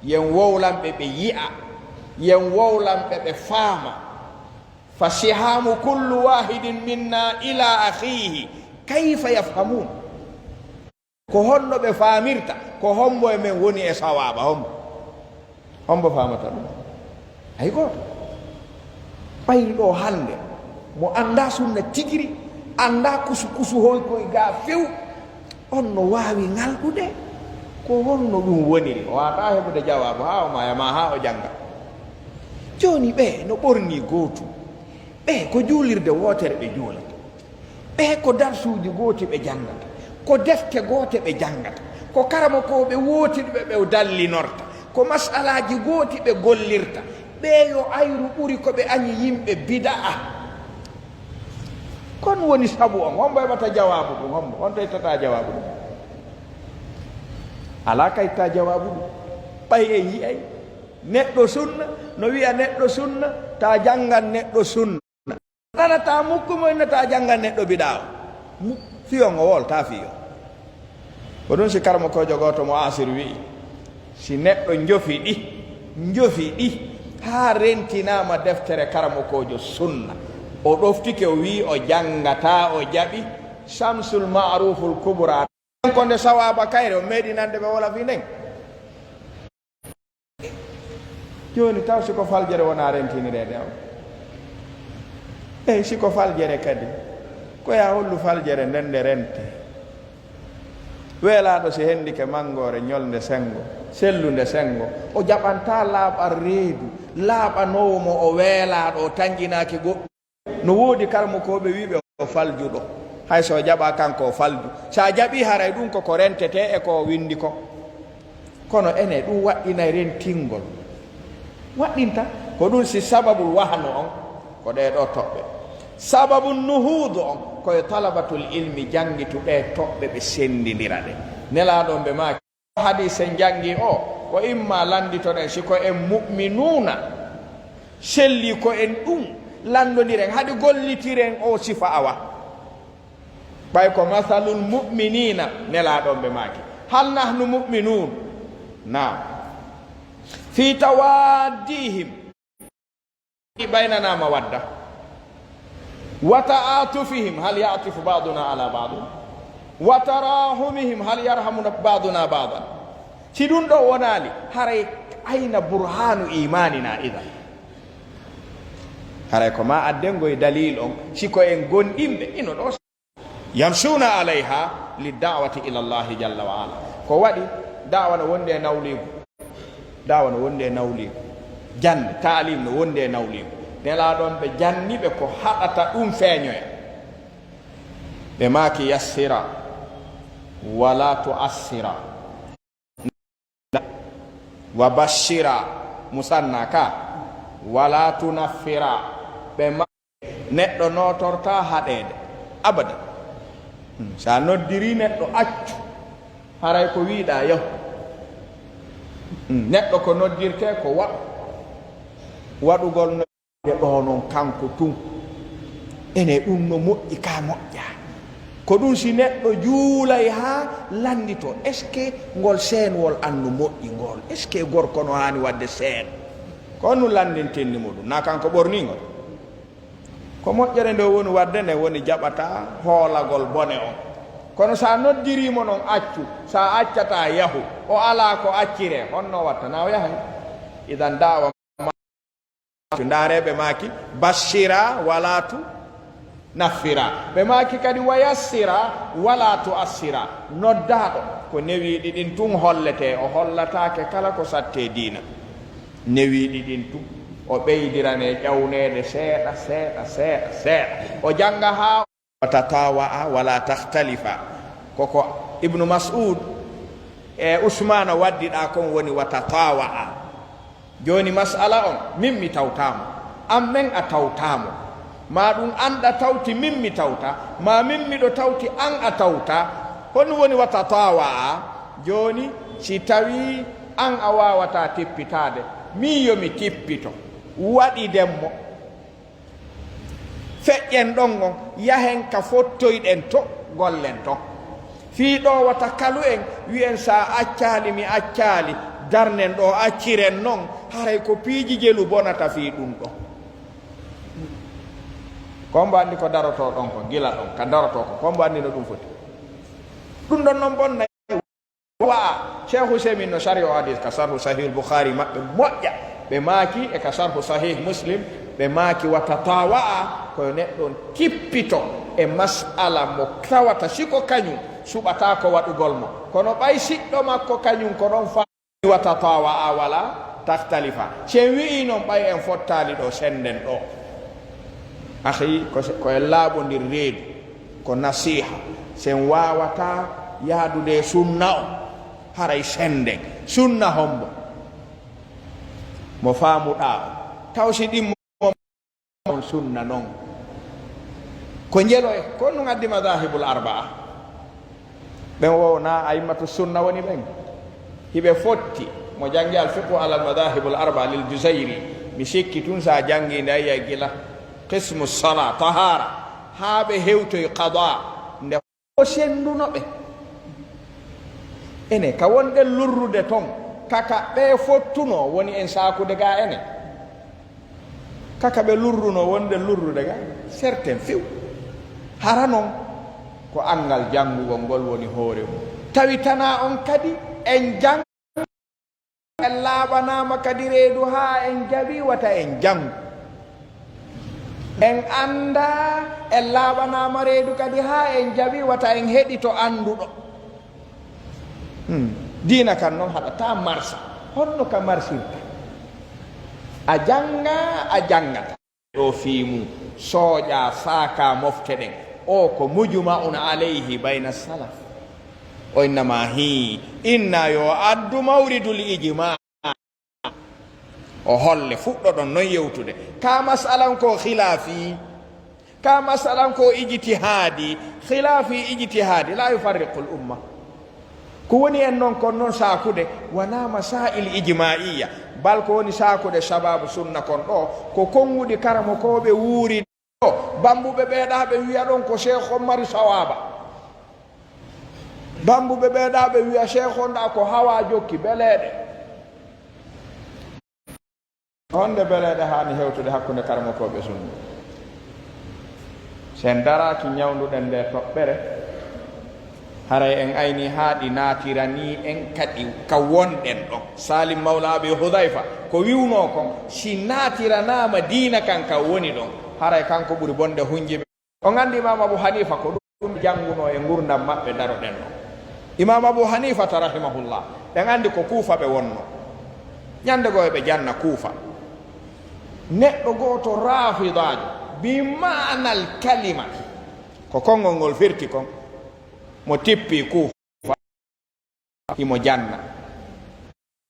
yen wowlan ɓe ɓe yi'a yen wowlan ɓe ɓe faama fa sihamu kullu wahidin minna ila akhihi kayfa yafhamun ko honno ɓe faamirta ko hombo e men woni e sawaba hombo famata ɗum hay goto ɓayri ɗo hande mo anda sunna tigiri anda kusu hoy koye ga few on no wawi ngalɗude ko honno ɗum woniri o wata heɓude jawabu ha o mayama ha o jangga joni ɓe no ɓorni gootum ɓe ko juulirde wotere ɓe juulata ɓe ko darsuji gooti ɓe jangata ko defte goote ɓe jangata ko karama koɓe wotiɗɓe ɓe dallinorta ko masalaji gooti ɓe gollirta ɓe yo ayru ɓuri koɓe añi yimɓe bida'a kon woni sabu on hombo heɓata jawabu ɗum hombo on to ittata jawabu ɗum ala ka itta jawabu ɗum ɓay e yiyay neɗɗo sunna no wiya neɗɗo sunna ta jangan neɗɗo sunna ɗanata mukku moyno ta jangan neɗɗo biɗa o fiyon o wolta fiyo ko ɗum si karma kojo goto mo asir wi si neɗɗo jofi ɗi ha rentinama deftere karama kojo sunna o ɗoftike o wi o jangata o jaɓi Shamsul Ma'ruful Kubra ko nde sawaba kayre o meeɗi nande ɓe wola fi nden joni taw siko faljere wona rentinirede o eyyi siko faljere kadi ko ya hollu faljere nden nde rente weelaaɗo si hendike mangore ñolde sengo sellunde sengo o jaɓanta laaɓal reedu laaɓanowo mo o weelaaɗo o tanjinaaki goɗɗum no woodi karmukoɓe wiɓe o faljuɗo hay so jaɓa kanko o falju sa jaɓi haray ɗum koko rentete e ko windi ko kono ene ɗum waɗɗinay rentingol waɗɗinta ko ɗum si sababul wahno on ko ɗeɗo toɓɓe sababu nuhudu on koye talabatul ilmi jangituɗe toɓɓe ɓe sendidira ɗe nelaɗon ɓe maki hadise jangi o ko imma landitoɗen siko en mu'minuna selli ko en ɗum landodiren haɗi gollitiren o sifa awa ɓay ko mathalul mu'minina nelaɗon ɓe maki hal nahnu mu'minun naam fi tawaddihim baynana mawadda wa ta'atufihim hal ya'tifu ba'duna ala ba'd wa tarahumihim hal yarhamu ba'duna ba'dan si ɗum ɗo wonali haray ayna burhanu imanina ida haray ko ma addengo e dalil on siko en gonɗimɓe ino ɗo yamsuna alayha lidawati ila llahi jalla wa ala ko waɗi dawa no wonde e nawligu dawa no wonde e nawligu jande taalim no wonde e nawligu nelaɗon ɓe janniɓe ko haɗata ɗum feeñoya ɓe maki yassira wala tuassira wa bashira musanna ka wala tunaffira ɓe ma neɗɗo notorta haɗede abada sa noddiri neɗɗo accu haray ko wiiɗa yahu neɗɗo ko noddirte ko waɗu waɗugol no de ɗo noon kanko tun ene ɗum no moƴƴi ka moƴƴa ko ɗum si neɗɗo juulay ha landito est ce que ngol seenwol anno moƴƴi ngol est ce que gorko no hani wadde seen ko nu landintenni muɗum na kanko ɓorningol ko moƴƴere nde woni wadde nde woni jaɓata hoolagol bone on kono sa noddirimo noon accu sa accata yahu o ala ko accire honno watta na o yahay idan dawa ndareɓe maki bashira walatu naffira ɓe maki kadi wayassira walatu assira noddaɗo ko newiɗi ɗin tun hollete o hollatake kala ko satte diina newiɗi ɗin tun o ɓeydirane ƴawnede seeɗa seeɗa seeɗa seeɗa o janga ha tatawa'a wala tahtalifa koko ibnu mas'ud e usmana waddiɗa kon woni wa tatawa'a joni masala on min mi tawtamo an men a tawtamo ma ɗum anɗa tawti min mi tawta ma min miɗo tawti an a tawta honno woni wa tatawa'a joni si tawi an a wawata tippitade min yomi tippito waɗi demmo feƴƴen ɗon on yahen ka fottoyɗen to gollen to fiiɗo wata kalu en wiyen sa accali mi accali darnen ɗo acciren noon haray ko piiji jelu bonata fi ɗum ɗo kombo andi ko daroto ɗon ko gila ɗon ka daroto ko kombo andi no ɗum foti ɗum ɗon noon bonna wa cheikhu semin no sari o hadis ka sarhu sahih bukhari maɓɓe moƴƴa ɓe maaki e ka sarhu sahih muslim ɓe maaki wa tatawa'a koye neɗɗon tippito e mas'ala mo tawata siko kañum suɓata ko waɗugol mo kono ɓay siɗɗo makko kañum ko ɗon fa wa tatawa'a wala tahtalifa sen wi'i noon ɓay en fottali ɗo senden ɗo ahi koye laaɓodir reedu ko nasiha sen wawata yaadude sunna o haray senden sunna hombo mo faamuɗa o taw si ɗimmo on sunna noon ko jelo e ko ɗum addi madahibul arba'a ɓen wowna aimmatu sunna woni ɓen hiɓe fotti mo jangi al fiqhu ala al madahibul arba'a lil juzairi mi sikki tun sa jangi nde ayiya gila qismu sala tahara ha ɓe hewtoy qada nde o sendunoɓe ene ka wonɗen lurrude toon kaka ɓe fottuno woni en sakude ga ene kaka ɓe lurruno wonde lurrude ga certain few hara noon ko angal jangugol ngol woni hoore mum tawi tana on kadi en jang en laaɓanama kadi reedu ha en jaɓi wata en jangu en anda en laaɓanama reedu kadi ha en jaɓi wata en heɗi to anduɗo diina kan noon haɗata marsa honno ka marsirta a jangata ɗo fiimu sooƴa saaka mofte ɗen o ko mujma'un alayhi bayna salaf o innama inna yo addu mawridul ijma o holle fuɗɗo ɗon non yewtude ka masalan ko khilafi ka masalan ko ijtihadi khilafi ijtihadi la yufarriqu l umma ko woni en noon kon noon sakude wona masail ijmaiya bal ko woni sakude sababu sunna kon ɗo ko konguɗi karamo koɓe wuuri ɗo bambuɓe ɓeeɗaɓe wiya ɗon ko cheikh on mari sawaba bambuɓe ɓeeɗaɓe wiya cheikh on ɗa ko hawa jokki beleɗe honde beleɗe hani hewtude hakkude karamo koɓe sunna sen daraki ñawduɗen nde toɓɓere haray en ayni haaɗi naatirani en kadi ka wonɗen ɗon salim mawlaɓe hudayfa ko wiwno kon si naatiranama diina kan ka woni ɗon haray kanko ɓuri bonde hunjiɓe o gandi imam abou hanifa ko ɗum jannguno e gurdam maɓɓe daroɗen ɗon imam abou hanifata rahimahullah ɓe gandi ko kuufa ɓe wonno ñande goo ɓe janna kuufa neɗɗo goto rafidajo bi manal kalima ko konngol ngol firti kon mo tippi kuufa imo janna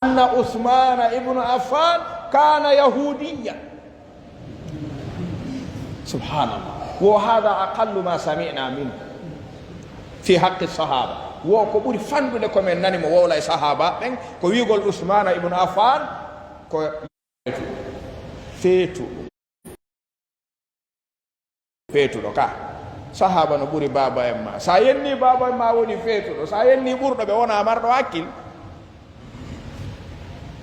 anna usmana ibnu affan kana yahudiya subhanallah wo hada aqallu ma sami'na min fi haqqi sahaba wo ko ɓuri fandude komin nani mo wowla e sahaba ɓen ko wigol usmana ibnu affan ko feetuɗo ka sahaba no ɓuri baba en ma sa yenni baba en ma woni feetuɗo sa yenni ɓurɗo ɓe wona marɗo hakkil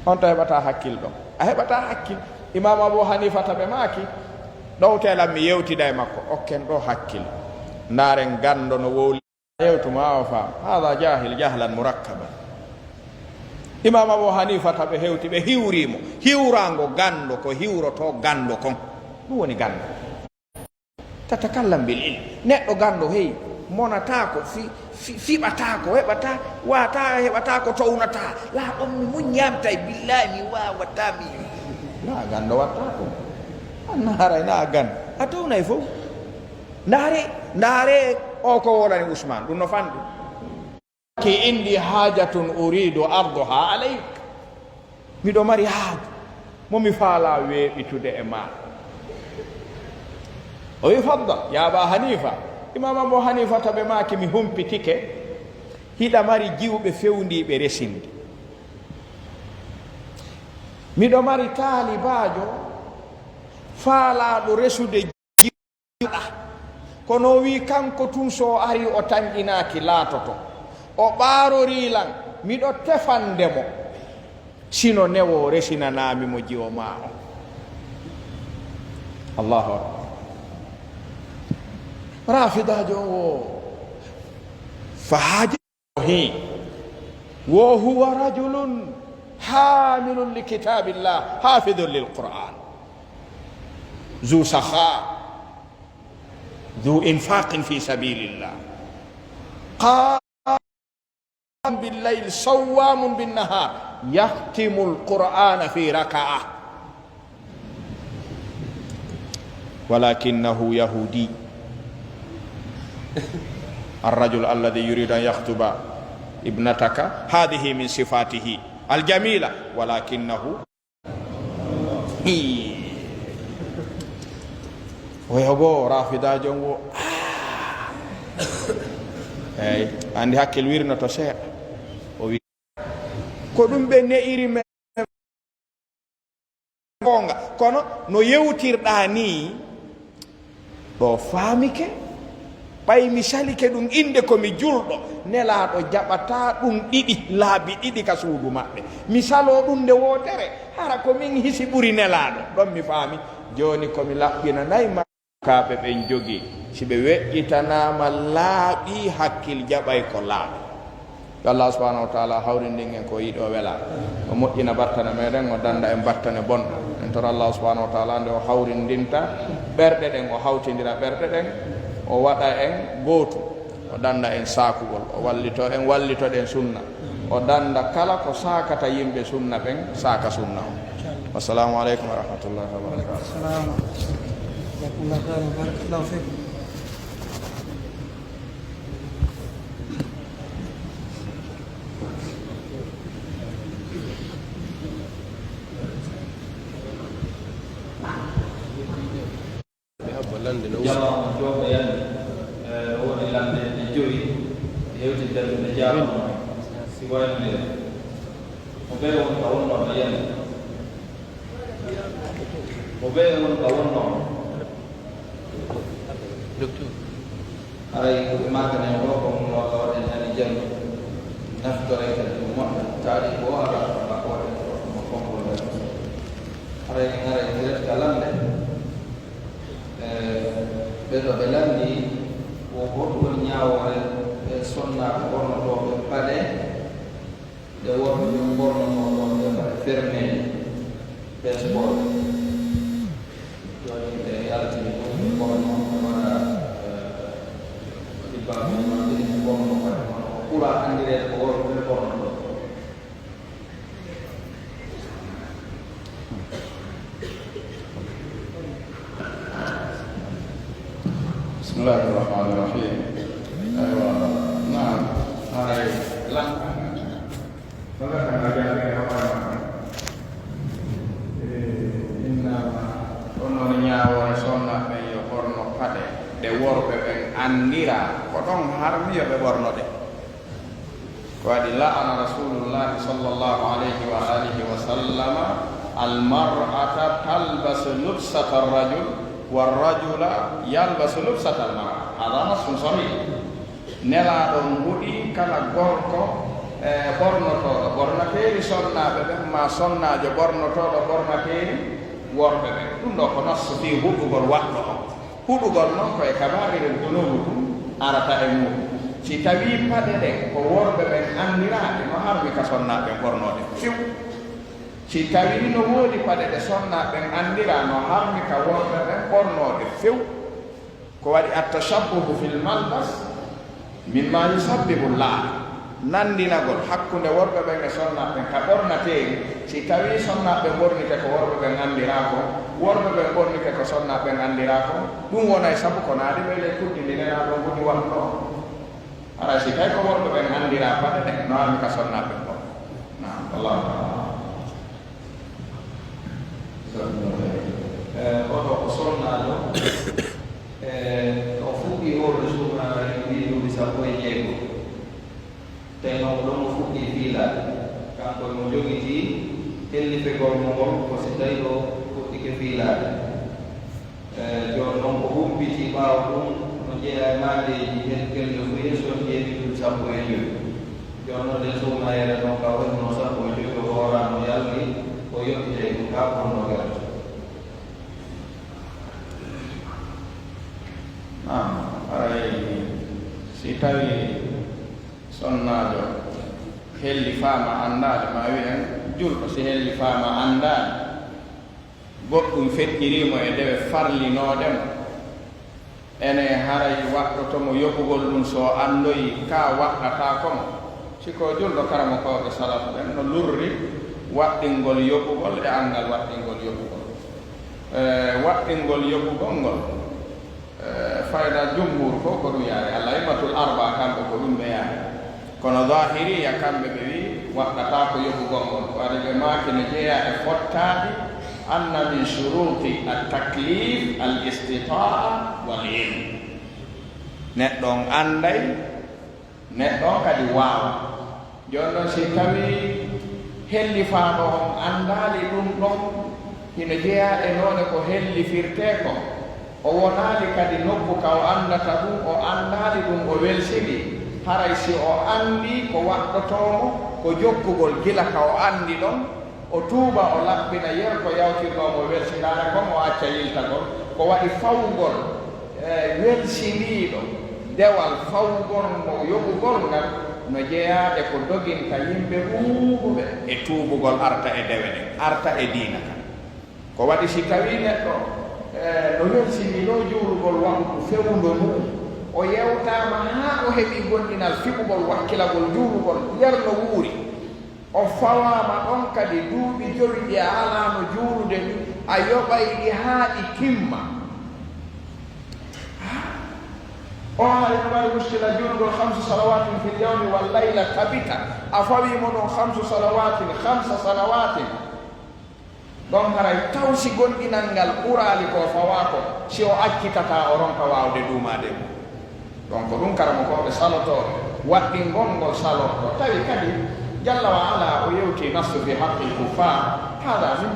on to heɓata hakkil ɗon a heɓata hakkil imam abou hanifata ɓe maaki ɗowtelan mi yewtida e makko okken ɗo hakkil ndaren gando no wowli yewtuma o faam hada jahil jahlan murakkaban imam abou hanifata ɓe hewti ɓe hiwrimo hiwrango gando ko hiwroto gando kon ɗum woni gando tatakallam bil ilm neɗɗo gando hey monatako fiɓatako heɓata wata heɓatako townata la ɗon mi muñamtay billahi mi wawata mi la gando wattako annaharay na gando a townay fof ndaare o ko wolani ousmane ɗum no fanɗi ki indi hajatun uridu arduha alayk miɗo mari haaju momi faala weeɓitude e ma o wi fadda ya aba hanifa imam abou hanifa taɓe maaki mi humpitike hiɗa mari jiwɓe fewndiɓe resinde miɗo mari taalibajo faalaɗo resude jiwɗa kono wi kanko tun so ari o tanƴinaki laatoto o ɓaarorilan miɗo tefandemo sino newo resinanamimo jiwo ma o allahu akbar rafidajo o fahaji wo huwa rajulun hamilun li kitabillah hafidun lil quran zu sakha ذو إنفاق في سبيل الله قام بالليل صوام بالنهار يختم القرآن في ركعة ولكنه يهودي الرجل الذي يريد أن يخطب ابنتك هذه من صفاته الجميلة ولكنه ويبو رافدا جونغو اي عندي حكي الويرنا تو سي او وي ko dum be neiri me gonga kono no yewtirda ni do famike bay misali ke dum inde ko mi juldo nelaado jabata dum didi laabi didi ka suudu mabbe misalo dum de wotere hara ko min hisi buri nelaado don mi fami joni ko mi labbina nay kaɓe ɓen jogi si ɓe weƴƴitanama laaɓi hakkil jaɓay ko laaɓi yo allah subahanahu wa taala hawrindin en ko yiɗo wela o moƴƴina battane meɗen o danda en battane bonɗo en tora Allah subhanahu wa ta'ala nde o hawrindinta ɓerɗe ɗen o hawtindira ɓerɗe ɗen o waɗa en gootu o danda en sakugol o wallito ɗen sunna o danda kala ko sakata yimɓe sunna ɓen saka sunna o. Wassalamu aleykum wa rahmatullahi wa barakatuh. Jama jogo yan woni lande e joyi hewti darde jaama si wayne mo be won ka wonno yan mo be won ka wonno docteur aray ko makane do ko mo ko waden ani jam naftore ka mo taari ko ara ko mo ko mo aray ngare direct kalande ɓeɗo ɓe lamdi o goɗɗol ñawore ɓe sonna ɓornotoɓe paɗe nde worɓe ɓe ɓornotoɓe paɗe fermé ɓe sport joni ɓe yaltini ɗum ɓe ɓorno ɓe waɗa ɗibbaɓe ɗiɗi ɓe ɓorno paɗe kono ɓuura andirede ko worɓe ɓe ɓornoto. Bismillahirrahmanirrahim. Nah, hari lang. Maka aja apa? Inna ono nyawa sonna me yo korno pade de worbe ben andira ko don harmi yo be borno de. Ko adilla ana Rasulullah sallallahu alaihi wa alihi wa sallama al mar'ata talbas lubsata ar-rajul warrajula yalbasu lubsatal mar'a hada nasun sahih nelaɗon huɗi kala gorko ɓornotoɗo ɓornateeri sonnaɓe ɓen ma sonnajo ɓornotoɗo ɓornateeri worɓe ɓen ɗum ɗo ko nassu fi huɗugol waɗɗo o huɗugol noon koye kabairel dunubu tum arata e muɗum si tawi paɗe ɗen ko worɓe ɓen anndiraaɓe no harmi ka sonnaɓe ɓornoɗe fiw si tawi no woodi paɗe ɗe sonna ɓen anndira no harmi ka worɓe ɓen ɓornoɗe few ko waɗi attashabbuhu fil malbas mimma yusabbibu llah nandinagol hakkunde worɓe ɓen e sonna ɓen ka ɓornateeri si tawi sonna ɓen ɓornike ko worɓe ɓen anndira ko worɓe ɓen ɓornike ko sonna ɓen anndira ko ɗum wonay sabu ko naade ɓe le kuddindi nena ɗon woni wanno ara si tawi ko worɓe ɓen anndira paɗe ɗen no harmi ka sonna ɓen ɓon nam allahu taala. Oto ko sonnaɗo o fuɗɗi horde suumaare mbi duuɓi sappo e jeego tawi noon ɗon mo fuɗɗi fiilade kanko mo jogiti hellifegol mo ngol ko si tawi o fuɗɗike fiilade joni noon ko humpiti ɓaawa ɗum no jeeya e maadeji gelle fo yeeson jeeɗi duuɓi sappo e joyi joni noon nde suumaere noon ka wonno sappo e joyi ko hoorano yalli o yoɓɓite ɗum ka fonno gerte. Si tawi sonnajo helli faama andade ma wi'en julɗo si helli faama andade goɗɗum feƴƴirimo e ndewe farlinodemo ene haray waɗɗotomo yoɓugol ɗum so andoyi ka waɗɗata komo siko julɗo karamo koɓe salafu ɓen no lurri waɗɗingol yoɓugol e angal waɗɗingol yoɓugol waɗɗingol yoɓugol ngol fayda jumhur fof ko ɗum yaare al-a'immatul arba kamɓe ko ɗum ɓe yaare kono zahiriya kamɓe ɓe wi waɗɗata ko yoɓugol ngol ko adi ɓe maaki ne jeeya e fottaade anna min shuruti at-taklif al-istitaa wal ilm neɗɗon anday neɗɗon kadi waawa joni noon si tawi hellifaaɗo on andaali ɗum ɗon hino jeeya e noone ko hellifirtee ko o wonaali kadi nokku ka o andata ɗum o andaali ɗum o welsini haray si o anndi ko waɗɗotoomo ko jokkugol gila ka o anndi ɗon o tuuba o laɓɓina yer ko yawtirnoomo welsinaare kon o acca yiltagol ko waɗi fawgol welsiniiɗo dewal fawgol mo yoɓugol ngal no jeeyaade ko doginta yimɓe ɗuuɓuɓe e tuubugol arta e dewe ɗen arta e diina kan ko waɗi si tawi neɗɗo no welsinino juulugol waktu fewndo mum o yewtama ha o heɓi gonɗinal fiɓugol wakkilagol juulugol yerno wuuri o fawama ɗon kadi duuɓi jowi ɗi a alano juulude ni a yoɓayɗi haa ɗi timma o haali no wawi muskila juulugol 5 salawatin fil yawmi wal layla tabita a fawimo ɗon 5 salawatin 5 salawatin ɗon haray taw si gonɗinal ngal ɓurali ko fawa ko si o accitata o ronka wawde duumade mum donc ɗum karamo koɓe salotoɓe waɗɗi ngongol salotto tawi kadi jalla wa ala o yewti nastu fi haqqi kuffar hada fi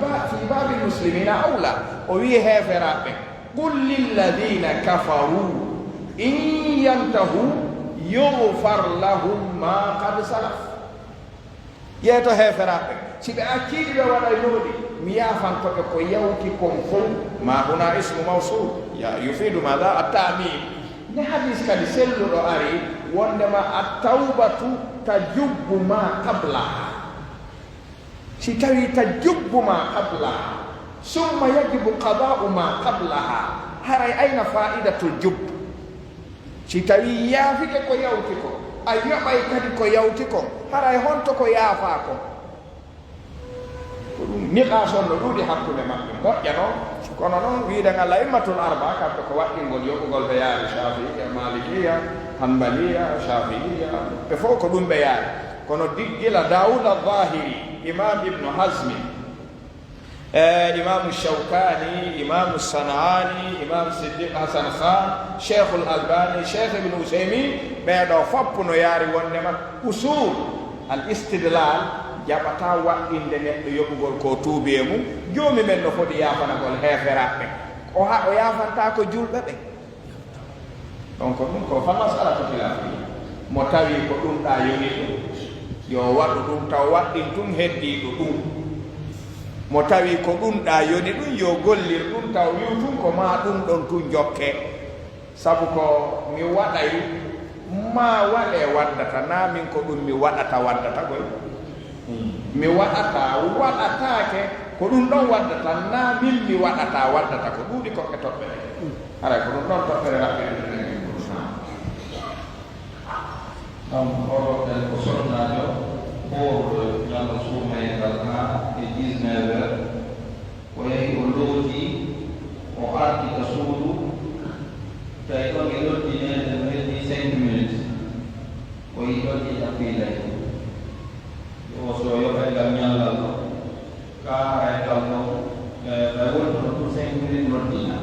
babi muslimina awla o wi heferaɓe qul lilladina kafaru in yantahu yughfar lahum ma qad salaf yeeto heferaɓe si ɓe acciɗi ɓe waɗa looɗi mi yafantoɓe ko yawti kon fof ma huna ismu mawsul yufidu mada attamim ne hadis kadi selluɗo ari wondema attawbatu tajubbu ma qablaha si tawi tajubbu ma qablaha summa yajibu qada'u ma qablaha haray ayna fa'idatul jubb si tawi yaafike ko yawti ko a yoɓay kadi ko yawti ko haray honto ko yaafa ko ko ɗum niqasonno ɗuuɗi hakkude maɓɓe moƴƴa noon kono noon wiiden Allah immatul arba kamɓe ko waɗɗingol yoɓugol ɓe yaari shafiiya malikiya hanbaliya shafiiya ɓe fof ko ɗum ɓe yaari kono diggila Dawud al-Zahiri imam ibnu Hazmi imamu Shawkani imamu Sanani imam Siddiq Hasan Khan Cheikhul Albani Cheikh ibn Usaymin ɓeeɗo foppu no yaari wondema usul al istidlal jaɓata waɗɗinde neɗɗo yoɓugol ko tuubi e mum joomi men no foti yafanagol heferaɓe o yafanta ko julɓe ɓe donc ɗum ko fa masalatu khilafi mo tawi ko ɗum ɗa yoni ɗum yo waɗu ɗum taw waɗɗin tum heddiɗo ɗum mo tawi ko ɗum ɗa yoni ɗum yo gollir ɗum taw wiw tum ko ma ɗum ɗon tun jokke sabu ko mi waɗay ma waɗe waddata na min ko ɗum mi waɗata waddata koy mi waɗataake ko ɗum ɗon waddata na min mi waddata ko ɗuuɗi koɓe toɓɓere aray ko ɗum ɗon toɓɓere raɓɓeɗe donc oroɗen ko sonnajo pour ñallo suumayngal ha e 19 heures o yahi o looti o arti ka suudu tawi ɗon e loddinede no heddi 5 minutes o yi ɗon ɗi ɗaɓɓilay o so yoɓay ngal ñallal ɗo ka haray kal ɗo ɓe woni ɗon pour 5 minutes loddina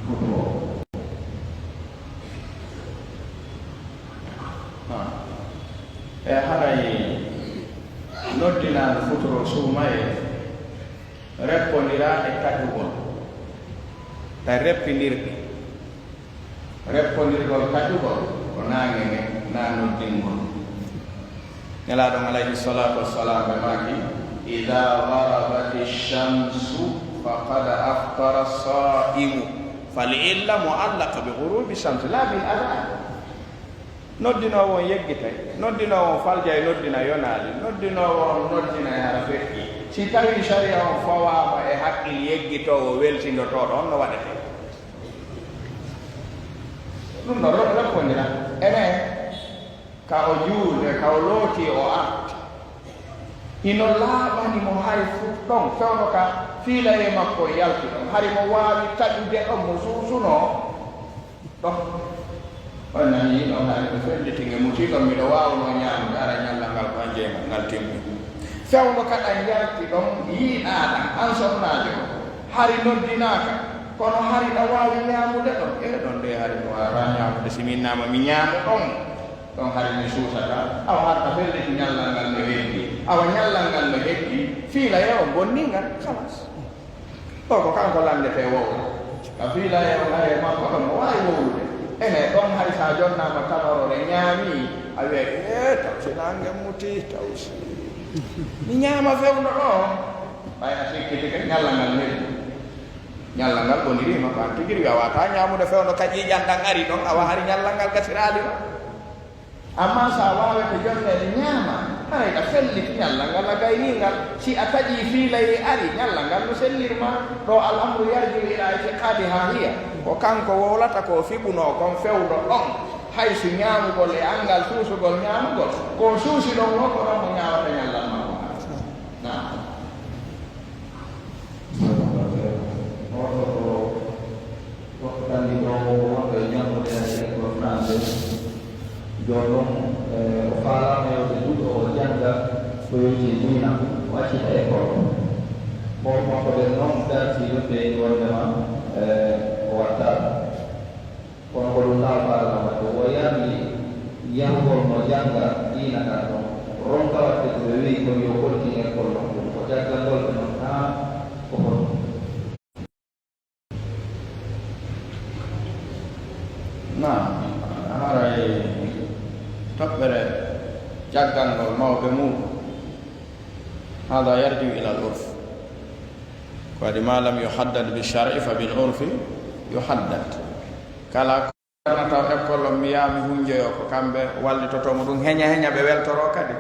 futu o e haray noddinaɗo futuro suumaye reppodira e kaƴugol ta reppodirgol kaƴugol ko naangene na noddingol nelaɗon alayhi salatu wassalam ɓe maki ida garabati shamsu faqad aftara saimu falilla muallaqa bi gurubi shamsi la bil adan noddinowo on yeggitay noddinowo on falja e noddina yonaali noddinowo on noddina e hara feƴƴi si tawi sharia on fawama e haqqil yeggitowo weltindotoɗo on no waɗete ɗum ɗo reppodira enen ka o juulde ka o looti o arti ino laaɓani mo hay fuf ɗon fewno ka fiila e makko yalti ɗon hari mo waawi taƴude ɗon mo suusuno ɗon on nani ɗon hay ko fellitinge mutiɗon miɗo wawno ñamude ara ñallal ngal ko anjeema ngal timmi fewno kaɗa yalti ɗon yiiɗaɗan an sonnajo hari noddinaka kono hari ɗa wawi ñamude ɗon ɗon de hari mi wawa ñamude siminnama mi ñaamu ɗon ɗon hari mi suusata awa harta felliti ñallal ngal no heddi awa ñallal ngal no heddi fiila yewo bonningal halas ɗo ko kanko landete wowla ka fiila yewo haye makko ɗon mo wawi wowlude ene ɗon hay sa jonnama tanorore ñaami a wiye taw si nange muti taw si mi ñaama fewno ɗo ɓay a sikkiti ke ñallal ngal heddi ñallal ngal bonirima kan tigiri wi a wata ñamude fewno ka ƴiƴanɗan ari ɗon awa hari ñallal ngal gasirali o amma sa wawete jonnede ñaama hay da felliti ñalla ngal la gayningal si a taƴi fiilaye ari ñalla ngal no sellirma ɗo al amru yarjiu ila itiqadi ha hiya ko kanko wowlata ko fiɓuno kon fewɗo ɗon hay so ñaamugol e angal suusugol ñaamugol ko suusi ɗon o ko ɗon mo ñaawata ñallal makko na tandi ɗo wonɗo e ñamrude ko français jonon o faalama yewde duuɗo o jannga ko yewti diina o accita école bon makko ɓe noon darti ɗumɓe wondema o watta kono ko ɗum laafaala wadde o yarni yahugol mo jannga diina kan ɗon ronka watte ko ɓe wii kon yo kolti école ɗon ɗum ko jaggangol ɓe noon ha ko hon na haray toɓɓere jaggangol mawɓe muɗum hada yarjiu ila al urf ko waɗi ma lam yuhaddad bi shari fa bil urfi yuhaddad kala kono taw école o miyami hunjoyo ko kamɓe wallitotomo ɗum heña ɓe weltoro kadi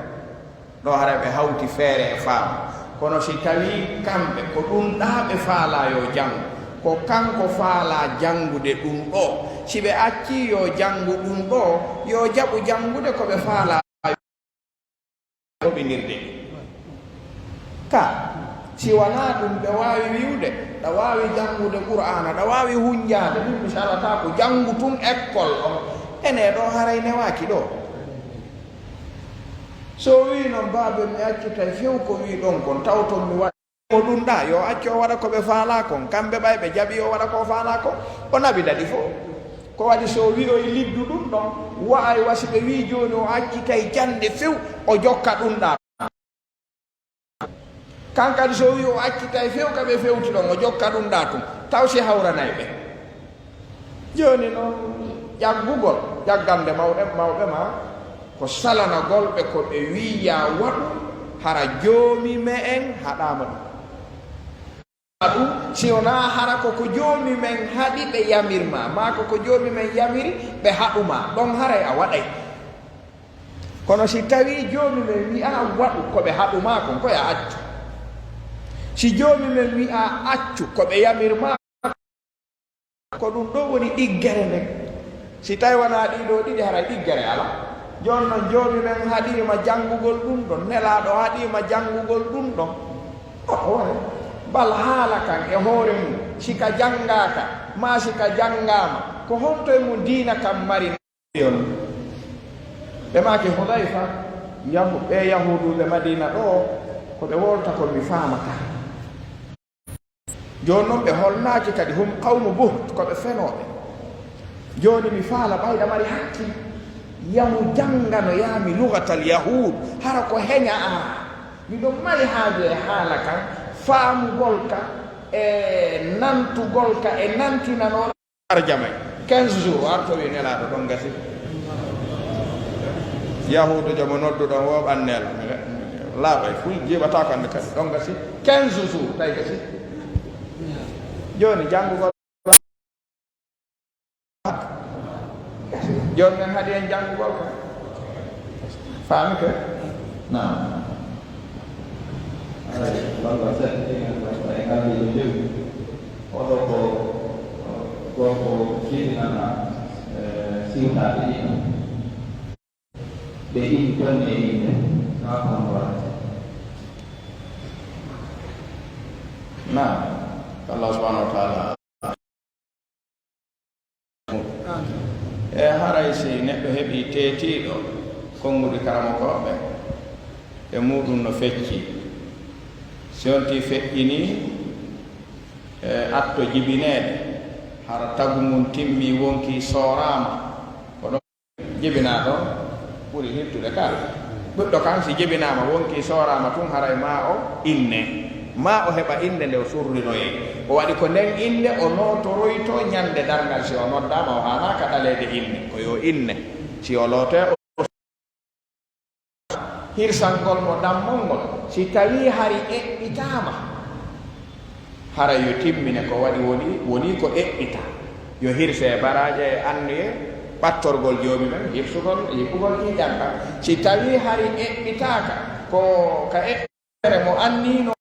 ɗo hara ɓe hawti feere e faamo kono si tawi kamɓe ko ɗum ɗa ɓe faala yo janngo ko kanko faala janngude ɗum ɗo si ɓe acci yo janngu ɗum ɗo yo jaɓu janngude ko ɓe faala hoɓinirde ka si wona ɗum ɓe waawi wiwde ɗa waawi janngude qur'ana ɗa waawi hunjaade ɗum misalata ko janngu tun école o ene ɗo haray newaaki ɗo so wi noon baabe mi accitay few ko wi ɗon kon tawton mi waɗa mo ɗum ɗa yo acci o waɗa ko ɓe faala kon kamɓe ɓay ɓe jaɓi o waɗa ko faala kon o nabi daɗi fof ko waɗi so wi o liddu ɗum ɗon wa'ay wasi ɓe wi jooni o accitay jande few o jokka ɗum ɗa kankadi so wi o accitay few kaɓe fewti ɗon o jokka ɗum ɗa tum taw si hawranay ɓe joni noon jaggugol jaggande mawɓe ma ko salanagol ɓe ko ɓe wiya waɗu hara joomi me en haɗama ɗum si wona hara koko joomi men haɗi ɓe yamirma ma koko joomi men yamiri ɓe haɗuma ɗon haray a waɗay kono si tawi joomi men wi'a waɗu koɓe haɗuma kon koye a accu si joomi men wi'a accu koɓe yamirma ko ɗum ɗo woni ɗiggere nden si tawi wona ɗiɗo ɗiɗi haray ɗiggere ala jon noon joomi men haɗima janngugol ɗum ɗon nelaɗo haɗima janngugol ɗum ɗon oone bal haala kan e hoore mum sika janngaka ma sika janngama ko honto e mum diina kam mari yon ɓe maki Hudayfa ɓe yahuduɓe Madina ɗo ko ɓe wolta ko mi famata joni noon ɓe holnaki kadi hum qawmu buht koɓe fenoɓe joni mi faala ɓayda mari hakkil yahu janngano yaami lugatal yahud hara ko heña a miɗon mari haaju e haala kan faamugol ka e nantugol ka e nantinanoɗo arjamay 15 jours artowi nelaɗo ɗon gasi yahudujo mo nodduɗon wo ɓannel laaɓay fuy jiɓata kande kadi ɗon gasi 15 jours tawi gasi joni janngugol joni men haɗi en janngugol ka faami ke nam Bapak saya yang kami tunjuk untuk kini anak siutat ini BI kan ini apa nah Allah Subhanahu wa taala haray si neɗɗo heɓi teetiɗo kongude karama koɓe e muɗum no fecci si wonti feƴƴini atto jibineede hara tagu mum timmi wonki soorama ko ɗon jibina ɗon ɓuri hirtude kala ɓiɗɗo kan si jibinama wonki soorama tun haray ma o inne ma o heɓa inde nde o surrinoye o waɗi ko nden inde o notoroyto ñande dargal si o noddama o hanaka ɗalede inne ko yo inne si o loote hirsangol mo ɗammol ngol si tawi hari eɓɓitama hara yo timmine ko waɗi woni ko eɓɓita yo hirse baraje e annuye ɓattorgol joomi men yippugol tiiƴanka si tawi hari eɓɓitaka ko ka eɓɓere mo annino